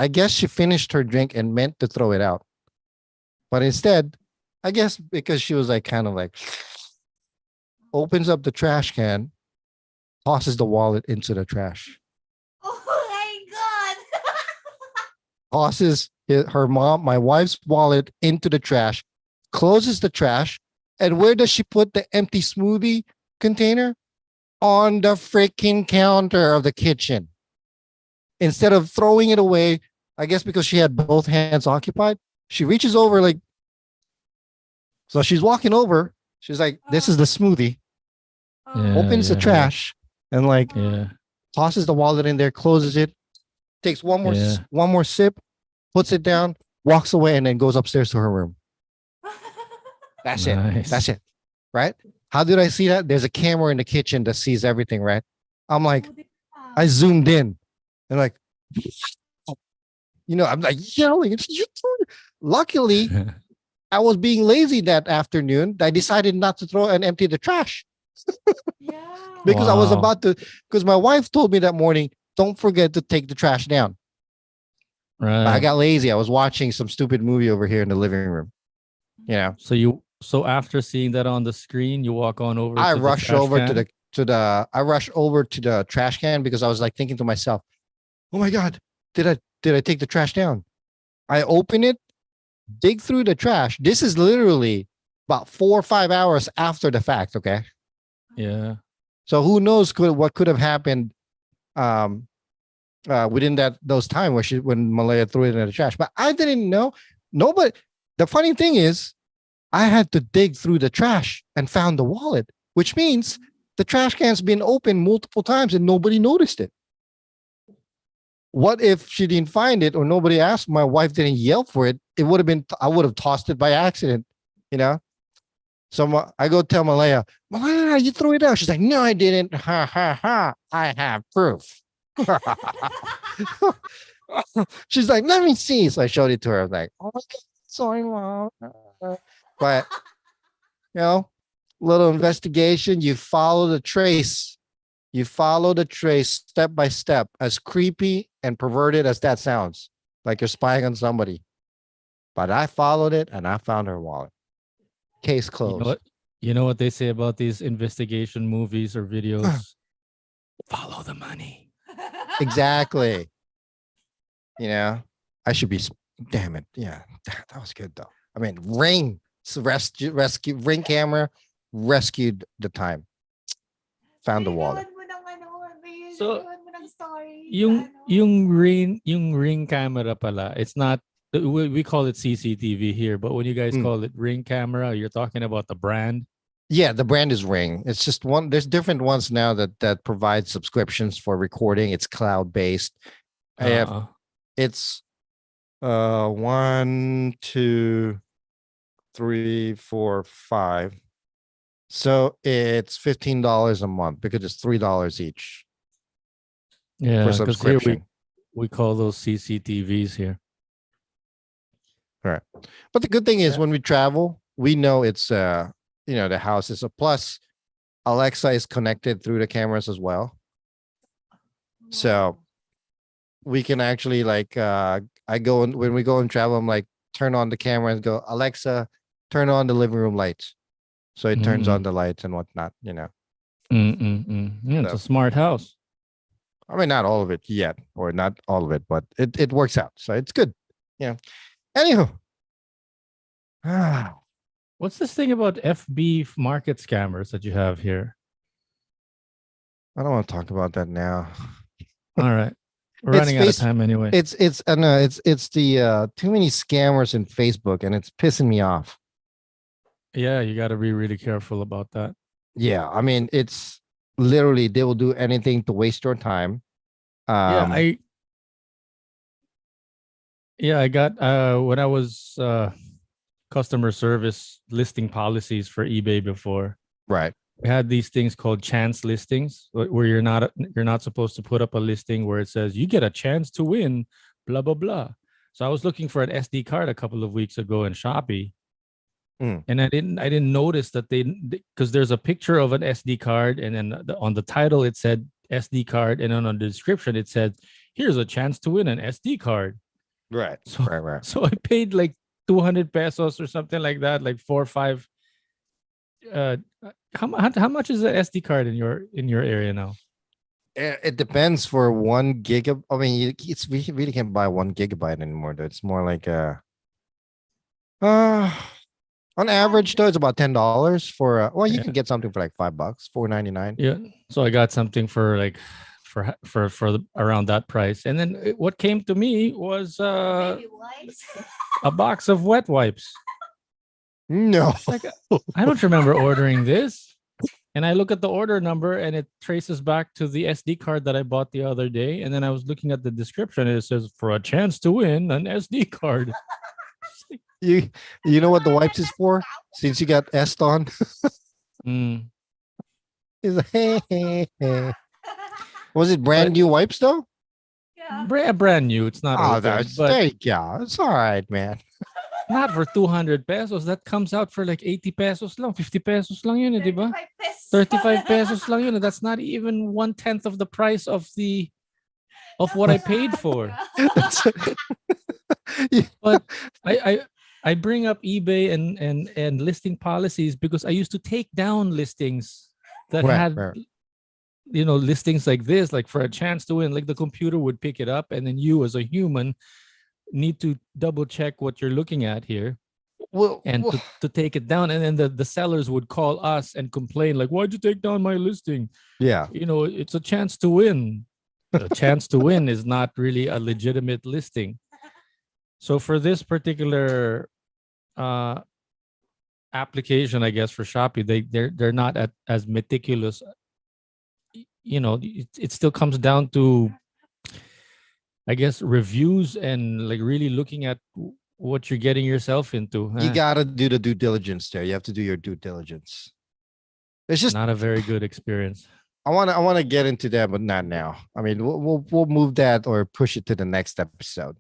I guess she finished her drink and meant to throw it out. But instead, I guess because she was like kind of like opens up the trash can, tosses the wallet into the trash. Oh my God! tosses my wife's wallet into the trash, closes the trash, and where does she put the empty smoothie container? On the freaking counter of the kitchen. Instead of throwing it away, I guess because she had both hands occupied, she reaches over like, so she's walking over. She's like, "This is the smoothie." Yeah, Opens the yeah, trash and like yeah, tosses the wallet in there, closes it, takes yeah. one more sip, puts it down, walks away, and then goes upstairs to her room. That's it. Nice. That's it. Right? How did I see that? There's a camera in the kitchen that sees everything, right? I'm like, I zoomed in and like, I'm like yelling. Luckily, I was being lazy that afternoon. I decided not to throw and empty the trash because I was Wow. about to, because my wife told me that morning, don't forget to take the trash down. But I Right. got lazy. I was watching some stupid movie over here in the living room. So after seeing that on the screen, you walk on over I to the rushed trash over can? I rushed over to the trash can because I was like thinking to myself, oh my God, did I take the trash down? I open it, dig through the trash. This is literally about 4 or 5 hours after the fact. Okay. Yeah. So who knows what could have happened um within those time when Malaya threw it in the trash. But I didn't know. Nobody. The funny thing is, I had to dig through the trash and found the wallet, which means the trash can's been opened multiple times and nobody noticed it. What if she didn't find it or nobody asked? My wife didn't yell for it. It would have been. I would have tossed it by accident. You know. So I go tell Malaya, you threw it out. She's like, no, I didn't. Ha ha ha! I have proof. She's like, let me see. So I showed it to her. I was like, oh my God, sorry, mom. But, little investigation. You follow the trace. You follow the trace step by step, as creepy and perverted as that sounds, like you're spying on somebody. But I followed it and I found her wallet. Case You know closed. what? You know what they say about these investigation movies or videos? Follow the money. Exactly. I should be. Damn it. Yeah, that was good though. I mean, Ring rescue Ring camera rescued the time. Found the wallet. So, story yung ring camera pala, it's not we call it CCTV here, but when you guys Mm. call it ring camera, you're talking about the brand. Yeah, the brand is Ring. It's just one. There's different ones now that provide subscriptions for recording. It's cloud based. Uh, It's 1, 2, 3, 4, 5. So it's $15 a month because it's $3 each yeah, for because here subscription. we call those CCTVs here. Right. But the good thing is Yeah. when we travel, we know it's the house is a plus. Alexa is connected through the cameras as well. So we can actually when we go and travel, I'm like, turn on the camera and go, Alexa, turn on the living room lights. So it turns on the lights and whatnot, Yeah, it's a So- smart house. I mean, not all of it yet, or not all of it, but it works out. So it's good. Anywho. Ah, What's this thing about FB market scammers that you have here? I don't want to talk about that now. All right. We're It's running out of face- time anyway. It's the too many scammers in Facebook and it's pissing me off. Yeah, you got to be really careful about that. Yeah, I mean, it's literally they will do anything to waste your time. Yeah, I got when I was customer service listing policies for eBay before, right. we had these things called chance listings where you're not supposed to put up a listing where it says you get a chance to win blah blah blah. So I was looking for an SD card a couple of weeks ago in Shopee. Mm. And I didn't notice that because there's a picture of an SD card and then on the title it said SD card and then on the description it said here's a chance to win an SD card. Right. So Right. so I paid like 200 pesos or something like that, like 4 or 5. How much is an SD card in your area now? It depends for 1 GB. I mean, it's we really can't buy 1 GB anymore. Though it's more like uh on average though it's about $10 for. Well, you Yeah. can get something for like $5, 4.99. Yeah. So I got something for like around that price. And then what came to me was Baby wipes. a box of wet wipes. No, Like I don't remember ordering this. And I look at the order number and it traces back to the SD card that I bought the other day. And then I was looking at the description and it says for a chance to win an SD card. you you know what the wipes is for? Since you got est on, Mm. is was it brand But new wipes though? Yeah. brand new. It's not Oh, open, that's but there you go. It's all right, man. not for 200 pesos. That comes out for like 80 pesos lang, 50 pesos lang yun, eh, di ba? 35 pesos lang yun. That's not even 1/10 of the price of what I paid for. But I bring up eBay and listing policies because I used to take down listings that Right, had right. listings like this, like for a chance to win. Like the computer would pick it up, and then you as a human need to double check what you're looking at here Well, and to take it down. And then the sellers would call us and complain, like, why'd you take down my listing? yeah. It's a chance to win. A chance to win is not really a legitimate listing. So for this particular application, I guess for Shopee, they're not as meticulous. It still comes down to, I guess, reviews and like really looking at what you're getting yourself into. You gotta do the due diligence there. You have to do your due diligence. It's just Not a very good experience. I wanna get into that, but not now. I mean, we'll move that or push it to the next episode.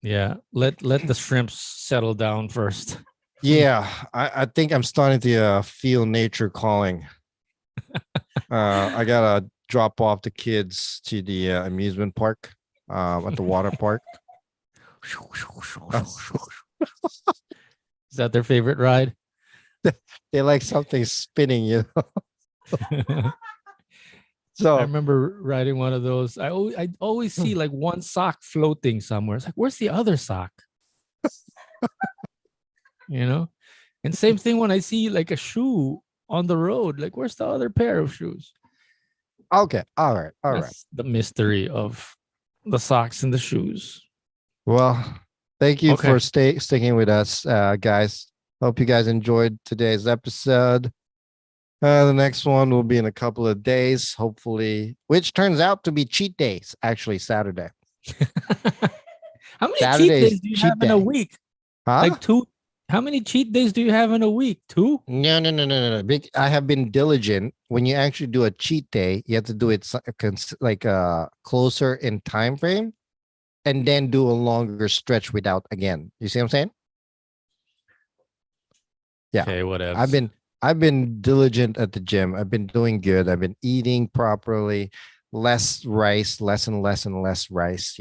Yeah, let the shrimps settle down first. Yeah, I think I'm starting to feel nature calling. I gotta drop off the kids to the amusement park, at the water park. Is that their favorite ride? They like something spinning, I So remember riding one of those. I always see like one sock floating somewhere. It's like, where's the other sock? And same thing when I see like a shoe on the road. Like, where's the other pair of shoes? okay, all right. That's the mystery of the socks and the shoes. Well, thank you Okay. for sticking with us, guys. Hope you guys enjoyed today's episode. The next one will be in a couple of days, hopefully, which turns out to be cheat days, actually Saturday. How many Saturday cheat is days do you cheat have in a day. week? Huh? Like two? How many cheat days do you have in a week? 2? No. I have been diligent. When you actually do a cheat day, you have to do it like closer in time frame, and then do a longer stretch without again. You see what I'm saying? Yeah. Okay, whatever. I've been diligent at the gym. I've been doing good. I've been eating properly, less rice, less and less and less rice,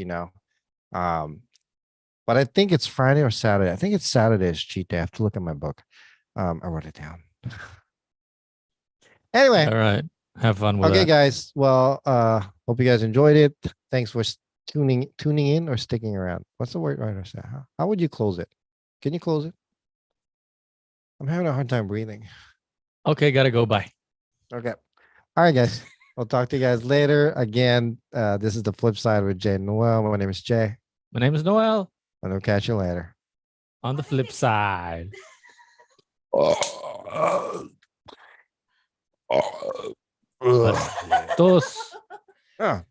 But I think it's Friday or Saturday. I think it's Saturday's cheat day. I have to look at my book. I wrote it down. Anyway, All right. Have fun with okay, that. guys. Well, hope you guys enjoyed it. Thanks for tuning in or sticking around. What's the word right or say? How would you close it? Can you close it? I'm having a hard time breathing. Okay, gotta go. Bye. Okay. All right, guys. I'll talk to you guys later. Again, this is the flip side with Jay and Noel. My name is Jay, My name is Noel. and we'll catch you later. On the flip side. Bastos. Ah.